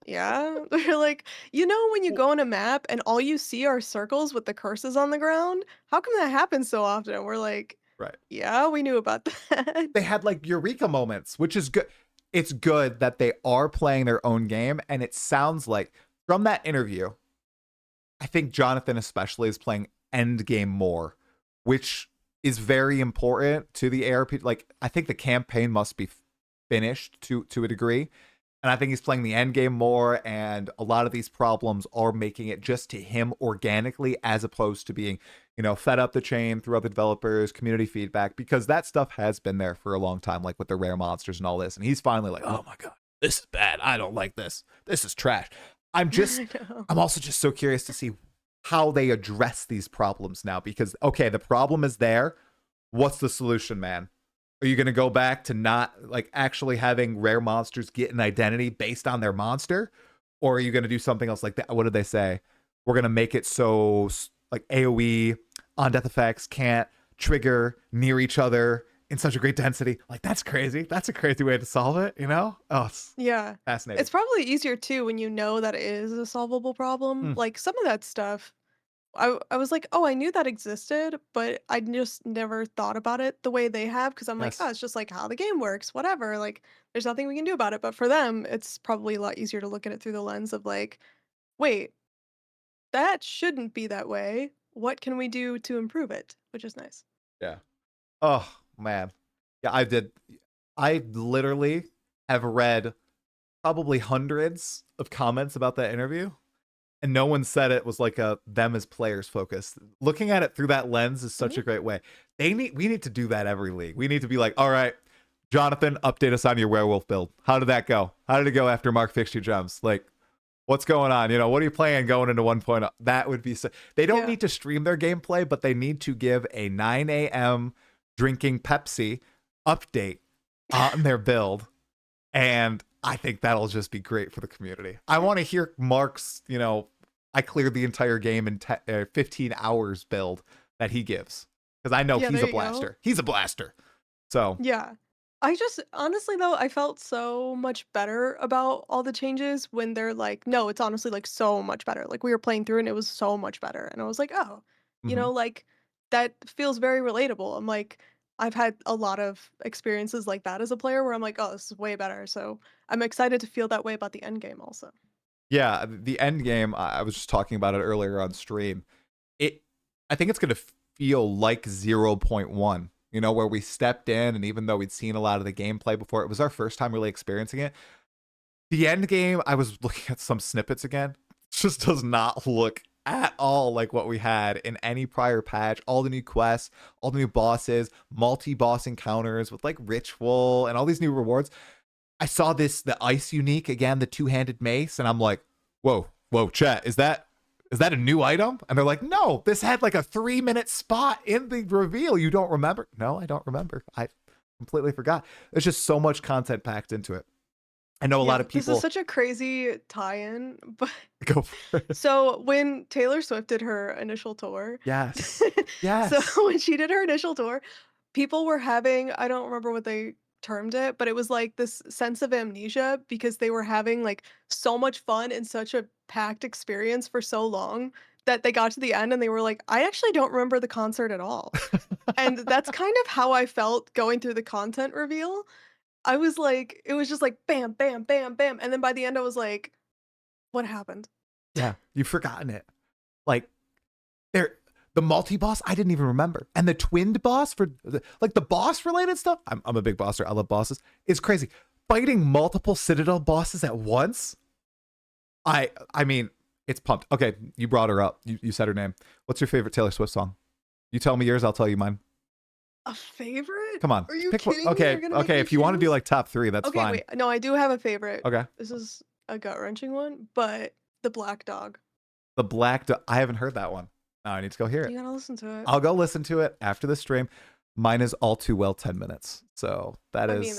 yeah. They're like, when you go on a map and all you see are circles with the curses on the ground? How come that happens so often? And we're like, right. Yeah, we knew about that. They had like eureka moments, which is good. It's good that they are playing their own game. And it sounds like from that interview, I think Jonathan especially is playing Endgame more, which is very important to the ARPG. Like, I think the campaign must be finished to a degree. And I think he's playing the Endgame more, and a lot of these problems are making it just to him organically, as opposed to being, fed up the chain through other developers, community feedback, because that stuff has been there for a long time, like with the rare monsters and all this. And he's finally like, oh my God, this is bad. I don't like this. This is trash. I'm also just so curious to see how they address these problems now, because, okay, the problem is there. What's the solution, man? Are you going to go back to not like actually having rare monsters get an identity based on their monster? Or are you going to do something else like that? What did they say? We're going to make it so like AoE on death effects can't trigger near each other in such a great density. Like, that's crazy. That's a crazy way to solve it, Oh, it's fascinating. It's probably easier too when you know that it is a solvable problem. Like some of that stuff, I was like, oh, I knew that existed, but I just never thought about it the way they have, because I'm like, oh, it's just like how the game works, whatever. Like, there's nothing we can do about it. But for them, it's probably a lot easier to look at it through the lens of like, wait, that shouldn't be that way. What can we do to improve it? Which is nice. Yeah. Oh, man. Yeah, I literally have read probably hundreds of comments about that interview. And no one said it was like a them as players focus. Looking at it through that lens is such a great way. We need to do that every league. We need to be like, all right, Jonathan, update us on your werewolf build. How did that go? How did it go after Mark fixed your gems? Like, what's going on? What are you playing going into 1.0? That would be so. They don't need to stream their gameplay, but they need to give a 9 a.m. drinking Pepsi update on their build. And I think that'll just be great for the community. I want to hear Mark's, I cleared the entire game in 15 hours build that he gives. Because I know he's a blaster. Go. He's a blaster. So. Yeah. I just, honestly though, I felt so much better about all the changes when they're like, no, it's honestly like so much better. Like we were playing through and it was so much better. And I was like, oh, like that feels very relatable. I'm like, I've had a lot of experiences like that as a player where I'm like, oh, this is way better. So I'm excited to feel that way about the end game also. Yeah, the end game, I was just talking about it earlier on stream. I think it's going to feel like 0.1, where we stepped in, and even though we'd seen a lot of the gameplay before, it was our first time really experiencing it. The end game, I was looking at some snippets again. It just does not look at all like what we had in any prior patch. All the new quests, all the new bosses, multi-boss encounters with like ritual and all these new rewards. I saw the ice unique again, the two-handed mace, and I'm like, whoa, chat, is that is that a new item? And they're like, no, this had like a 3-minute spot in the reveal. You don't remember? No, I don't remember. I completely forgot. There's just so much content packed into it. I know a lot of This is people such a crazy tie-in, but go for it. so when Taylor Swift did her initial tour, Yes. so Yes. when she did her initial tour, people were having, I don't remember what they termed it, but it was like this sense of amnesia because they were having like so much fun and such a packed experience for so long that they got to the end and they were like, I actually don't remember the concert at all. And that's kind of how I felt going through the content reveal. I was like, it was just like bam, bam, bam, bam. And then by the end, I was like, what happened? Yeah. You've forgotten it. Like, there, the multi-boss, I didn't even remember. And the twinned boss for like the boss related stuff. I'm a big bosser. I love bosses. It's crazy. Fighting multiple Citadel bosses at once. I mean, it's pumped. Okay, you brought her up. You said her name. What's your favorite Taylor Swift song? You tell me yours, I'll tell you mine. A favorite? Come on. Are you Pick kidding one. me? Okay, You're gonna make okay. me If you want to do choose? like top 3, that's Okay, fine. wait. No, I do have a favorite. Okay. This is a gut-wrenching one, but The Black Dog. The Black I haven't heard that one. Now I need to go hear it. You gotta listen to it. I'll go listen to it after the stream. Mine is All Too Well 10 minutes. So that is. I mean,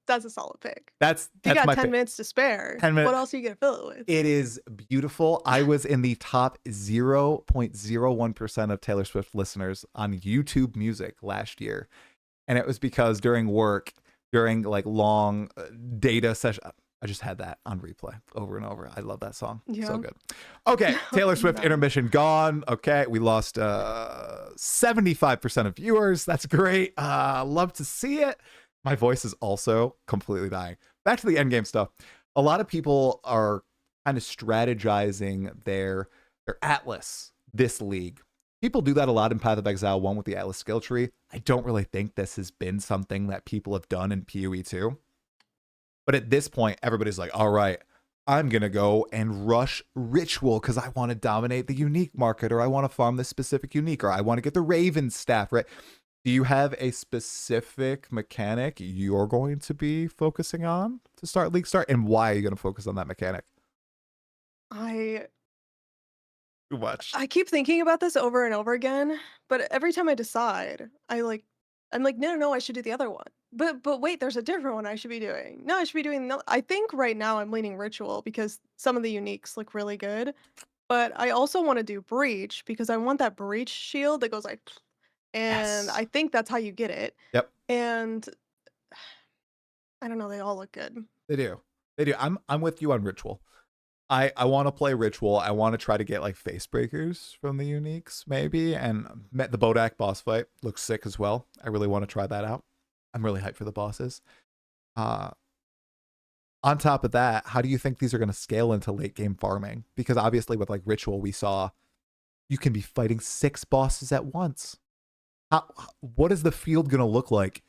that's a solid pick. That's You got my 10 minutes to spare. 10 minutes. What else are you gonna fill it with? It is beautiful. I was in the top 0.01% of Taylor Swift listeners on YouTube Music last year. And it was because during work, during like long data session, I just had that on replay over and over. I love that song. Yeah. So good. Okay, Taylor Swift No. intermission gone. Okay, we lost 75% of viewers. That's great. Love to see it. My voice is also completely dying. Back to the endgame stuff. A lot of people are kind of strategizing their atlas this league. People do that a lot in Path of Exile 1 with the Atlas skill tree. I don't really think this has been something that people have done in PoE2. But at this point, everybody's like, all right, I'm going to go and rush Ritual because I want to dominate the unique market, or I want to farm this specific unique, or I want to get the Raven staff, right? Do you have a specific mechanic you're going to be focusing on to start League Start? And why are you going to focus on that mechanic? Too much. I keep thinking about this over and over again, but every time I decide, I'm like, no, I should do the other one. But wait, there's a different one I should be doing. No, I should be doing no. I think right now I'm leaning Ritual because some of the uniques look really good. But I also want to do Breach because I want that Breach shield that goes like, and Yes. I think that's how you get it. Yep. And I don't know, they all look good. They do. They do. I'm with you on Ritual. I want to play Ritual. I want to try to get like Facebreakers from the uniques maybe, and met the Bodak boss fight looks sick as well. I really want to try that out. I'm really hyped for the bosses. On top of that, how do you think these are going to scale into late game farming? Because obviously with like Ritual, we saw you can be fighting 6 bosses at once. What is the field going to look like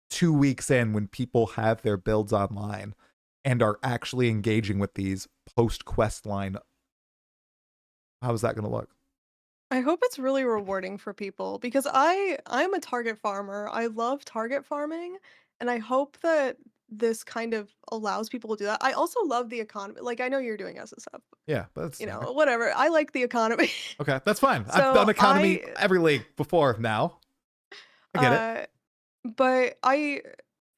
2 weeks in when people have their builds online and are actually engaging with these post-quest line? How is that going to look? I hope it's really rewarding for people because I'm a target farmer. I love target farming, and I hope that this kind of allows people to do that. I also love the economy. Like I know you're doing SSF, Yeah, but that's whatever. I like the economy. okay. That's fine. So I've done economy every league before now. I get it. But I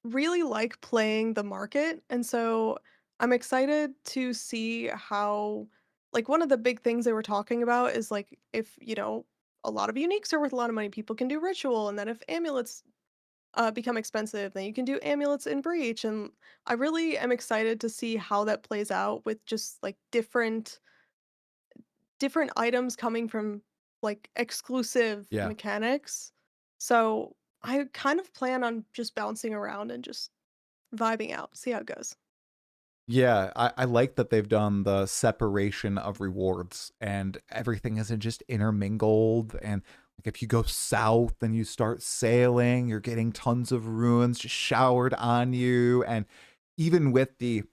really like playing the market, and so I'm excited to see how like one of the big things they were talking about is like if, a lot of uniques are worth a lot of money, people can do ritual, and then if amulets become expensive, then you can do amulets in breach. And I really am excited to see how that plays out with just like different items coming from like exclusive Yeah. mechanics. So I kind of plan on just bouncing around and just vibing out, see how it goes. Yeah, I like that they've done the separation of rewards and everything isn't just intermingled. And like if you go south and you start sailing, you're getting tons of ruins just showered on you. And even with the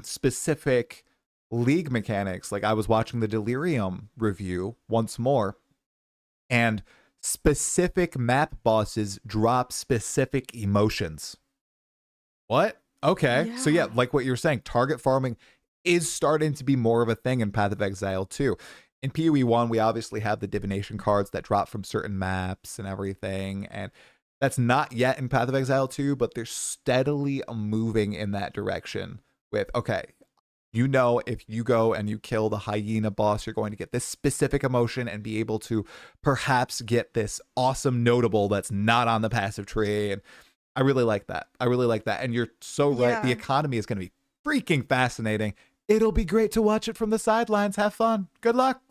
specific league mechanics, like I was watching the Delirium review once more, and specific map bosses drop specific emotions. What? Okay. So yeah, like what you're saying, target farming is starting to be more of a thing in Path of Exile too. in PoE1, we obviously have the divination cards that drop from certain maps and everything. And that's not yet in Path of Exile 2, but they're steadily moving in that direction with, okay, you know, if you go and you kill the hyena boss, you're going to get this specific emotion and be able to perhaps get this awesome notable that's not on the passive tree. And I really like that. I really like that. And you're so right. The Yeah. economy is going to be freaking fascinating. It'll be great to watch it from the sidelines. Have fun. Good luck.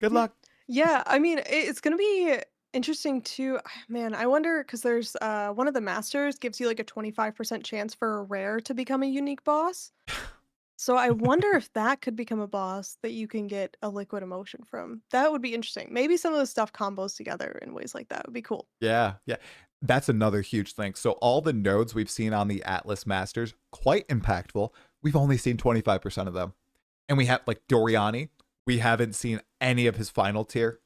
Good luck. Yeah, I mean, it's gonna be interesting too. Man, I wonder because there's one of the masters gives you like a 25% chance for a rare to become a unique boss. So I wonder if that could become a boss that you can get a liquid emotion from. That would be interesting. Maybe some of the stuff combos together in ways like that would be cool. Yeah, yeah. That's another huge thing. So all the nodes we've seen on the Atlas Masters, quite impactful. We've only seen 25% of them. And we have like Doriani, we haven't seen any of his final tier.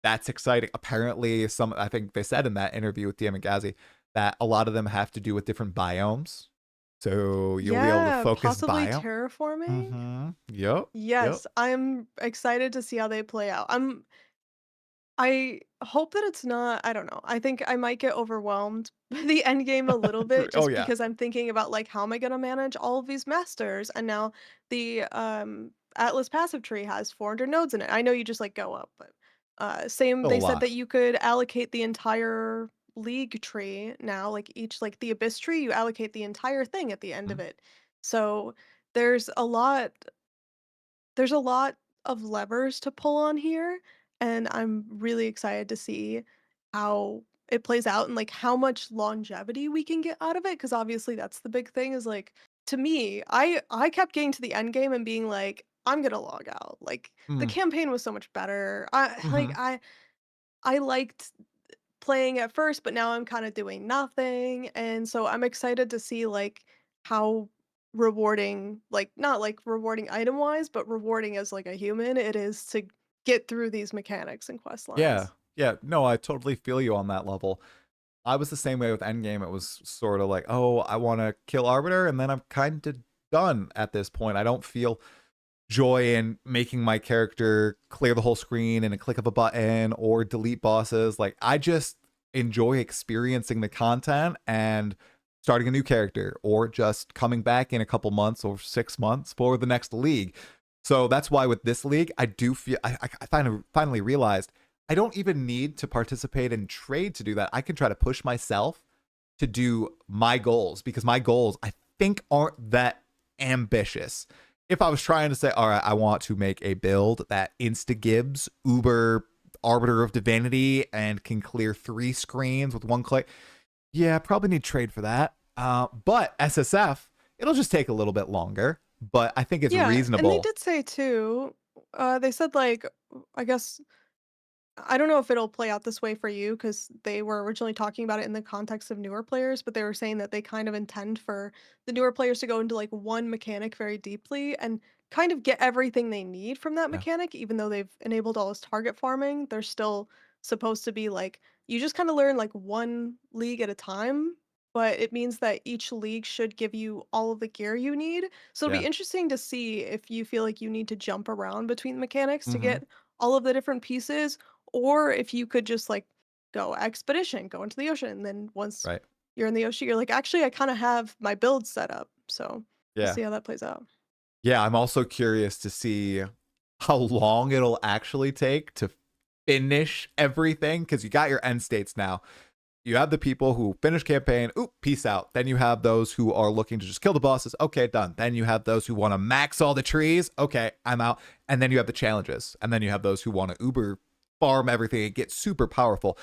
That's exciting. Apparently, I think they said in that interview with Diamagazi that a lot of them have to do with different biomes. So you'll be able to Yeah, focus possibly biome. terraforming. Yep. Yep. Yes, I'm excited to see how they play out. I hope that it's not I don't know. I think I might get overwhelmed by the end game a little bit Oh just yeah. because I'm thinking about like how am I gonna manage all of these masters? And now the Atlas passive tree has 400 nodes in it. I know you just like go up, but same Still a they said lot. that you could allocate the entire league tree now, like each like the abyss tree, you allocate the entire thing at the end of Mhm. it. So there's a lot there's a lot of levers to pull on here, and I'm really excited to see how it plays out and, like, how much longevity we can get out of it. Because obviously that's the big thing is, like, to me, I kept getting to the end game and being like, "I'm gonna log out." Like, the Mm. campaign was so much better. I like, Mhm. I liked playing at first, but now I'm kinda doing nothing, and so I'm excited to see, like, how rewarding like, not, like, rewarding item-wise, but rewarding as, like, a human it is to get through these mechanics and quest Yeah. lines. Yeah. No, I totally feel you on that level. I was the same way with Endgame. It was sort of like, oh, I want to kill Arbiter, and then I'm kind of done at this point. I don't feel joy in making my character clear the whole screen in a click of a button or delete bosses. Like, I just enjoy experiencing the content and starting a new character or just coming back in a couple months or 6 months for the next league. So that's why with this league, I do feel I finally realized I don't even need to participate in trade to do that. I can try to push myself to do my goals because my goals I think aren't that ambitious. If I was trying to say, all right, I want to make a build that insta gives Uber Arbiter of Divinity and can clear 3 screens with 1 click, yeah, probably need trade for that. But SSF, it'll just take a little bit longer, but I think it's Yeah, and they reasonable. did say too, they said, like, I guess I don't know if it'll play out this way for you because they were originally talking about it in the context of newer players, but they were saying that they kind of intend for the newer players to go into like one mechanic very deeply and kind of get everything they need from that Yeah. mechanic, even though they've enabled all this target farming. They're still supposed to be like, you just kind of learn like one league at a time, but it means that each league should give you all of the gear you need. So it'll Yeah. be interesting to see if you feel like you need to jump around between mechanics to Mm-hmm. get all of the different pieces or if you could just, like, go expedition, go into the ocean, and then once Right. you're in the ocean, you're like, "Actually, I kinda have my build set up." So, we'll Yeah. see how that plays out. Yeah, I'm also curious to see how long it'll actually take to finish everything because you got your end states now. You have the people who finish campaign, oop, peace out. Then you have those who are looking to just kill the bosses. Okay, done. Then you have those who want to max all the trees. Okay, I'm out. And then you have the challenges. And then you have those who want to uber farm everything and get super powerful.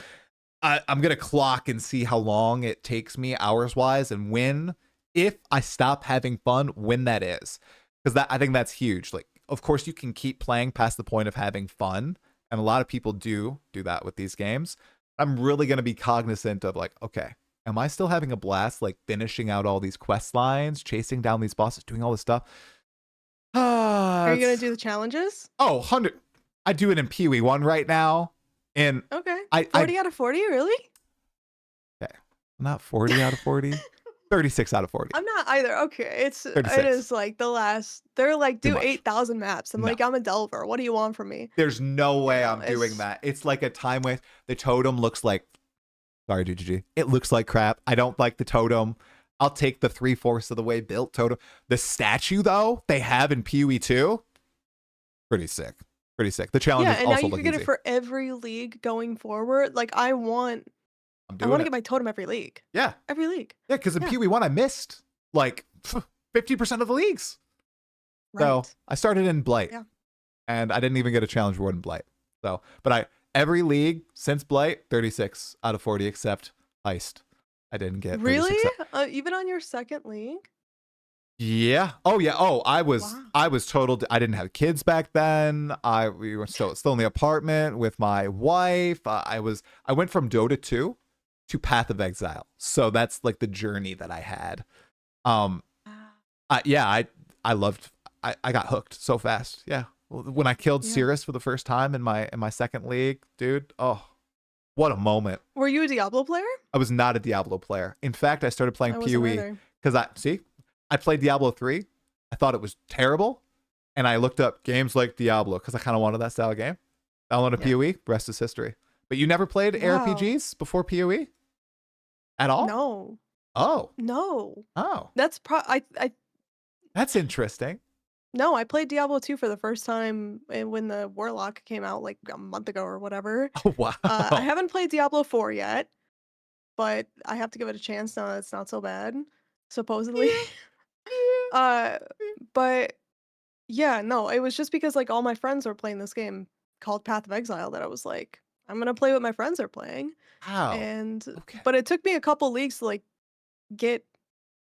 I'm going to clock and see how long it takes me hours wise and when, if I stop having fun, when that is. Because that I think that's huge. Like, of course, you can keep playing past the point of having fun. And a lot of people do that with these games. I'm really going to be cognizant of like, okay, am I still having a blast, like finishing out all these quest lines, chasing down these bosses, doing all this stuff? Are you gonna It's do the challenges? oh, 100. I do it in PoE1 right now. And Okay. I 40 out of 40, really? okay, not 40 out of 40. 36 out of 40. I'm not either. Okay, it 36. is like the last. They're like Too do much. 8,000 maps. I'm No. like I'm a delver. What do you want from me? There's no way I'm doing It's that. It's like a time waste. The totem looks like, sorry, GGG. It looks like crap. I don't like the totem. I'll take the 3/4 of the way built totem. The statue, though, they have in PoE2, pretty sick. Pretty sick. The challenge yeah, is and now also you look can get easy. it for every league going forward. Like I want I'm doing to it. get my totem every league. Yeah. Every league. Yeah, because in Yeah. PoE1, I missed like 50% of the leagues. Right. So I started in Blight. Yeah. And I didn't even get a challenge reward in Blight. So, but every league since Blight, 36 out of 40 except Heist. I didn't get 36 Really? out. Even on your second league? Yeah. Oh yeah. Oh, I was Wow. total. I didn't have kids back then. We were still in the apartment with my wife. I went from Dota 2 to Path of Exile. So that's like the journey that I had. Yeah, I loved. I got hooked so fast. Yeah. When I killed Yeah. Cirrus for the first time in my second league, dude. Oh, what a moment. Were you a Diablo player? I was not a Diablo player. In fact, I started playing I wasn't PoE either. because I played Diablo 3. I thought it was terrible. And I looked up games like Diablo because I kind of wanted that style of game. Downloaded Yeah. PoE, rest is history. But you never played Wow. ARPGs before PoE? At all? No. Oh. No. Oh. That's That's interesting. No, I played Diablo 2 for the first time when the Warlock came out like a month ago or whatever. Oh, wow. I haven't played Diablo 4 yet, but I have to give it a chance now that it's not so bad, supposedly. But yeah, no, it was just because like all my friends were playing this game called Path of Exile that I was like, I'm gonna play what my friends are playing. Wow. And Okay. but it took me a couple leagues to like get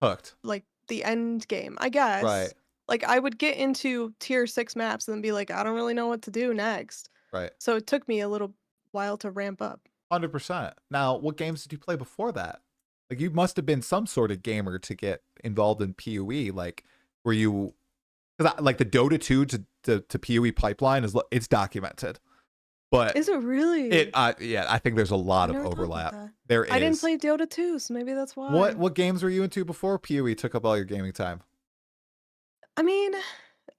Hooked. like the end game, I guess. Right. Like I would get into tier 6 maps and then be like, I don't really know what to do next. Right. So it took me a little while to ramp up. 100%. Now, what games did you play before that? Like, you must have been some sort of gamer to get involved in PoE. Like, were you? Because like the Dota 2 to PoE pipeline it's documented, but Is it really? yeah, I think there's a lot I of never thought about overlap. that. There is. I didn't play Dota 2, so maybe that's why. What games were you into before PoE took up all your gaming time? I mean,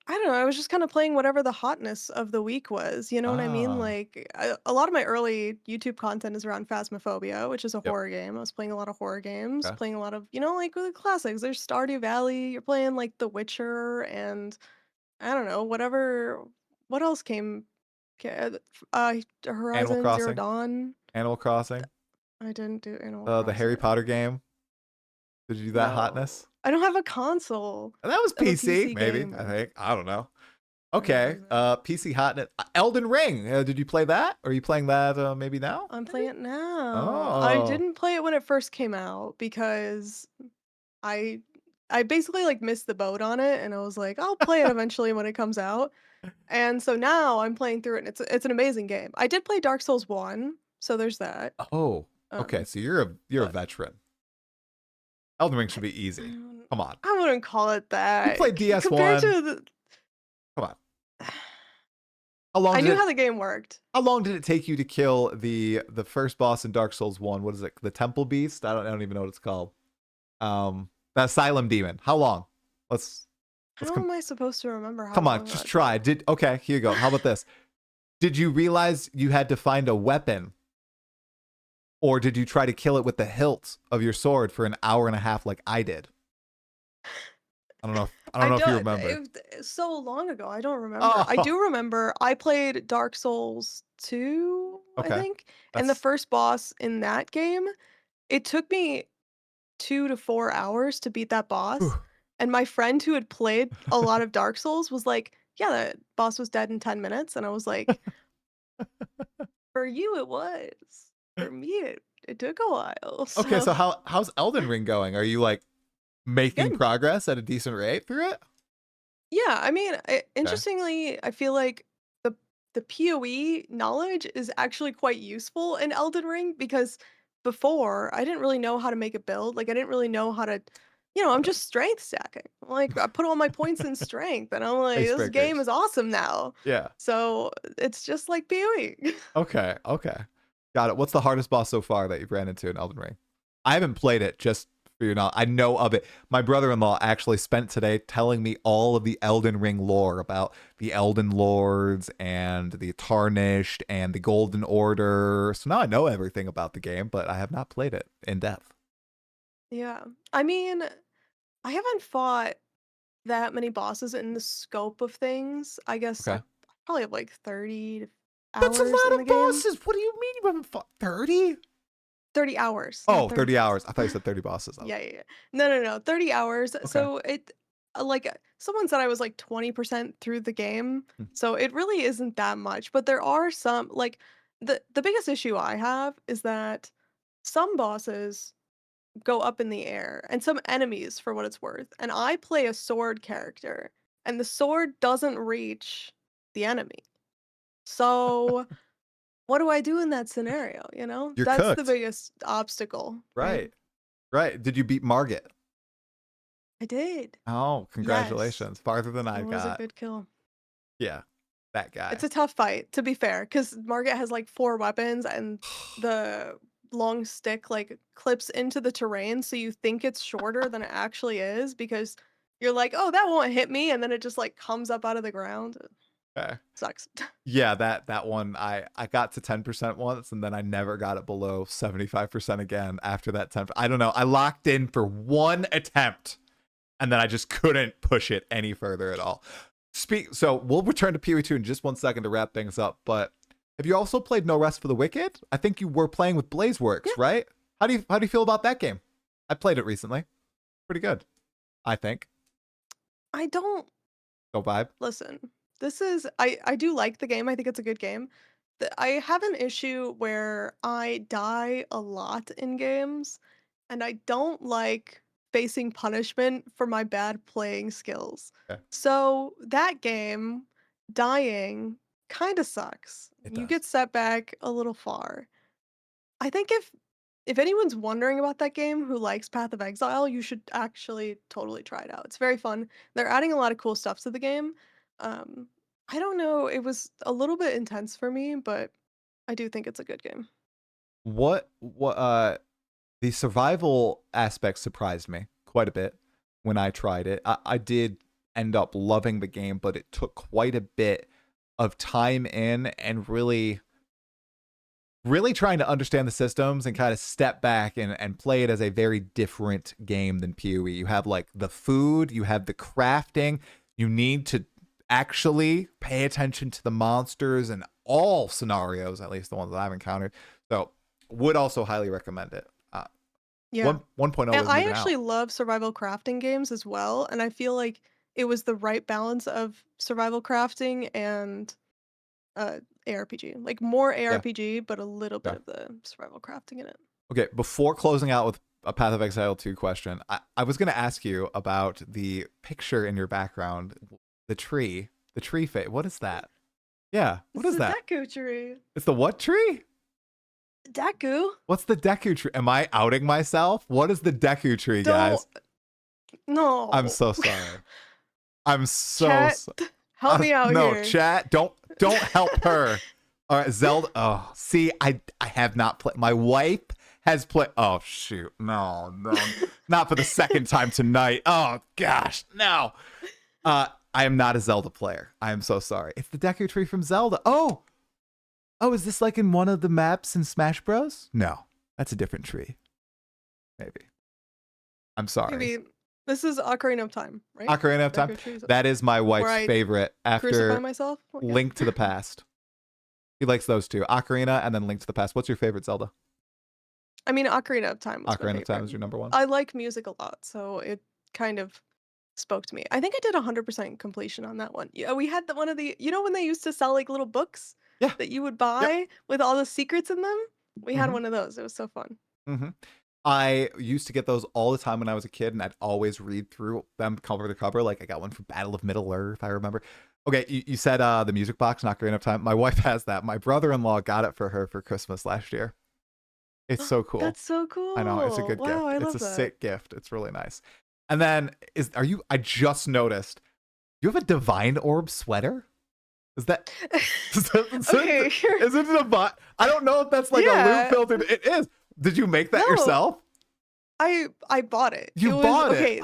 I don't know. I was just kind of playing whatever the hotness of the week was. You know what I mean? Ah, Like, a lot of my early YouTube content is around Phasmophobia, which is a yep. horror game. I was playing a lot of horror games, Okay. playing a lot of, like the classics. There's Stardew Valley. You're playing like The Witcher, and I don't know, whatever. What else came? Animal Horizon Zero Crossing. Dawn. Animal Crossing. I didn't do Animal The Harry Crossing. Potter game. Did you do that hotness? I don't have a console. That was I'm a PC, PC maybe. gamer. I think. I don't know. I Okay. don't know. PC hotness. Elden Ring. Did you play that? Are you playing that maybe now? I'm Maybe? playing it now. I Oh. didn't play it when it first came out because I I basically like missed the boat on it and I was like, I'll play it eventually when it comes out. And so now I'm playing through it and it's an amazing game. I did play Dark Souls 1, so there's that. Oh. Okay. So you're a But veteran. Elden Ring should I, be easy. Come on. I wouldn't call it that. You played Compared DS1. to the Come on. How long I did knew it, how the game worked. how long did it take you to kill the first boss in Dark Souls 1? What is it? The Temple Beast? I don't even know what it's called. The Asylum Demon. How long? Let's How am I supposed to remember how come on, long just that try. took? Okay, here you go. How about this? Did you realize you had to find a weapon? Or did you try to kill it with the hilt of your sword for an hour and a half like I did? I don't know if you remember. It's so long ago. I don't remember. Oh, I do remember I played Dark Souls 2, I okay. think. And the first boss in that game, it took me 2 to 4 hours to beat that boss. And my friend who had played a lot of Dark Souls was like, "Yeah, that boss was dead in 10 minutes." And I was like, "For you it was. For me it took a while." Okay, so So how's Elden Ring going? Are you like making good. progress at a decent rate through it? Yeah, I mean, Okay. interestingly, I feel like the PoE knowledge is actually quite useful in Elden Ring because before I didn't really know how to make a build. Like I didn't really know how to, I'm just strength stacking. Like I put all my points in strength, and I'm like, this game Facebreakers. is awesome now. Yeah. So it's just like PoE. Okay. Okay. Got it. What's the hardest boss so far that you've ran into in Elden Ring? I haven't played it, just you know, I know of it. My brother-in-law actually spent today telling me all of the Elden Ring lore about the Elden Lords and the Tarnished and the Golden Order. So now I know everything about the game, but I have not played it in depth. Yeah. I mean, I haven't fought that many bosses in the scope of things. I guess I Okay. probably have like 30 That's a hours in lot the of game. bosses. What do you mean you haven't fought 30? 30 hours, not Oh, 30 30 hours. bosses. I thought you said 30 bosses. Yeah, yeah, yeah. No, no, no. 30 hours. Okay. So it someone said I was like 20% through the game. Hmm. So it really isn't that much, but there are some like the biggest issue I have is that some bosses go up in the air and some enemies for what it's worth. And I play a sword character and the sword doesn't reach the enemy. So what do I do in that scenario, you know? You're That's the cooked. biggest obstacle, right? Right. Right. Did you beat Margit? I did. Oh, Yes. congratulations. Farther than It I was a got. good kill. Yeah. That It's guy. a tough fight, to be fair, because Margit has like 4 weapons and the long stick like clips into the terrain, so you think it's shorter than it actually is because you're like, "Oh, that won't hit me," and then it just like comes up out of the ground. It Okay. sucks. Yeah, that one I got to 10% once and then I never got it below 75% again after that 10. I don't know. I locked in for one attempt and then I just couldn't push it any further at all. So we'll return to PoE2 in just 1 second to wrap things up, but have you also played No Rest for the Wicked? I think you were playing with Yeah, Blazeworks, right? How do you feel about that game? I played it recently. Pretty good, I think. I don't Go vibe. listen. This is I do like the game. I think it's a good game. I have an issue where I die a lot in games, and I don't like facing punishment for my bad playing skills. Okay. So that game, dying, kind of sucks. It You does. get set back a little far. I think if anyone's wondering about that game who likes Path of Exile, you should actually totally try it out. It's very fun. They're adding a lot of cool stuff to the game. Um, I don't know, it was a little bit intense for me, but I do think it's a good game. What the survival aspect surprised me quite a bit when I tried it. I did end up loving the game, but it took quite a bit of time in and really trying to understand the systems and kind of step back and play it as a very different game than PoE. You have like the food, you have the crafting, you need to actually pay attention to the monsters in all scenarios, at least the ones that I've encountered. So would also highly recommend it. Yeah. 1.0 And isn't I even actually out. love survival crafting games as well, and I feel like it was the right balance of survival crafting and ARPG. Like more Yeah, ARPG, but a little bit yeah. of the survival crafting in it. Okay, before closing out with a Path of Exile 2 question, I was going to ask you about the picture in your background, the tree face. What is that? Yeah, what It's is the that? Deku tree. It's the what tree? Deku? What's the Deku tree? Am I outing myself? What is the Deku tree, Don't guys? I'm no. so sorry. I'm so Chat, so- help me out no, here. chat. Don't help her. All right, Zelda. Oh, see, I have not played. My wife has played. Oh shoot, no, not for the second time tonight. Oh gosh, no. I am not a Zelda player. I am so sorry. It's the Deku tree from Zelda. Oh, is this like in one of the maps in Smash Bros? No, that's a different tree. Maybe. I'm sorry. Maybe this is Ocarina of Time, right? Ocarina of Time. Deku trees That is my where wife's I favorite crucify after myself. Well, yeah. Link to the Past. He likes those two. Ocarina and then Link to the Past. What's your favorite Zelda? I mean, Ocarina of Time was my Ocarina of Time favorite. is your number one? I like music a lot, so it kind of spoke to me. I think I did 100% completion on that one. Yeah, we had one of the, you know, when they used to sell like little books Yeah. that you would Yep. buy with all the secrets in them? We had Mm-hmm. one of those. It was so fun. Mm-hmm. I used to get those all the time when I was a kid, and I'd always read through them cover to cover. Like I got one for Battle of Middle Earth, I remember. Okay, you said the music box, not Ocarina of Time. My wife has that. My brother-in-law got it for her for Christmas last year. It's so cool. That's so I know, it's a cool. good Wow, gift. I It's love a that. sick gift. It's really nice. And then I just noticed you have a Divine Orb sweater? Is that Okay, is it a bot? I don't know if that's like a loop yeah. filter. It is. Did you make that No, yourself? I bought it. You It was bought it. okay,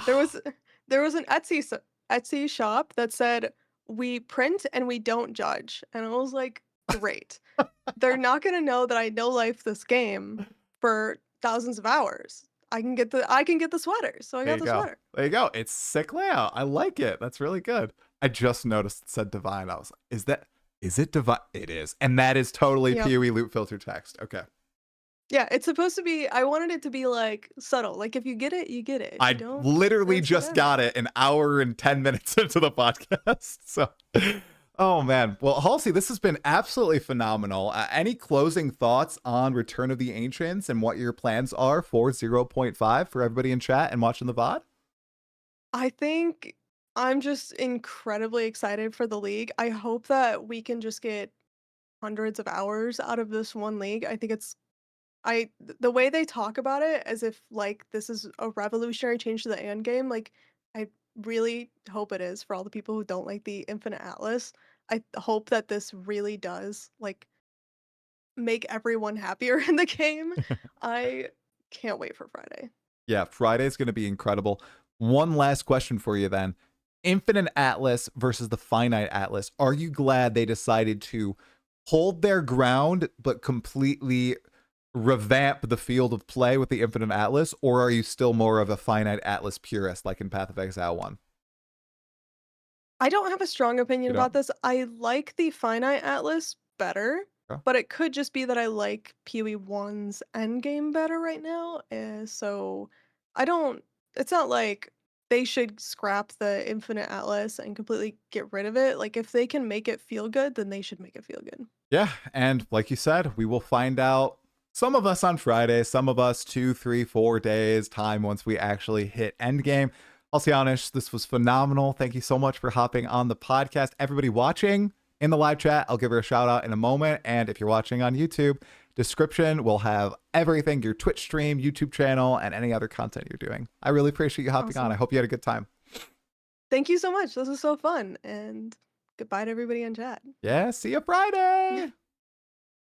there was an Etsy shop that said, "We print and we don't judge." And I was like, "Great. They're not gonna know that I no life this game for thousands of hours. I can get the sweater." So I There got you the go. sweater. There you go. It's sick layout. I like it. That's really good. I just noticed it said divine. I was like, is it divine? It is. And that is totally Yep. PoE loop filter text. Okay. Yeah, it's supposed to be I wanted it to be, like, subtle, like, if you get it, you get it. If you I don't, literally that's just whatever. got it an hour and 10 minutes into the podcast. So, oh man. Well, Halsey, this has been absolutely phenomenal. Any closing thoughts on Return of the Ancients and what your plans are for 0.5 for everybody in chat and watching the VOD? I think I'm just incredibly excited for the league. I hope that we can just get hundreds of hours out of this one league. I think it's the way they talk about it as if like this is a revolutionary change to the end game, like I really hope it is for all the people who don't like the Infinite Atlas. I hope that this really does like make everyone happier in the game. I can't wait for Friday. Yeah, Friday's going to be incredible. One last question for you then. Infinite Atlas versus the Finite Atlas. Are you glad they decided to hold their ground but completely revamp the field of play with the Infinite Atlas, or are you still more of a Finite Atlas purist like in Path of Exile 1? I don't have a strong opinion You about don't? this. I like the Finite Atlas better, Okay. but it could just be that I like PoE1's endgame better right now. So I don't, it's not like they should scrap the Infinite Atlas and completely get rid of it. Like if they can make it feel good, then they should make it feel good. Yeah, and like you said, we will find out, some of us on Friday, some of us 2, 3, 4 days time once we actually hit Endgame. Halcyonish, this was phenomenal. Thank you so much for hopping on the podcast. Everybody watching in the live chat, I'll give her a shout out in a moment. And if you're watching on YouTube, description will have everything, your Twitch stream, YouTube channel, and any other content you're doing. I really appreciate you hopping on. I Awesome. hope you had a good time. Thank you so much. This was so fun. And goodbye to everybody in chat. Yeah, see you Friday.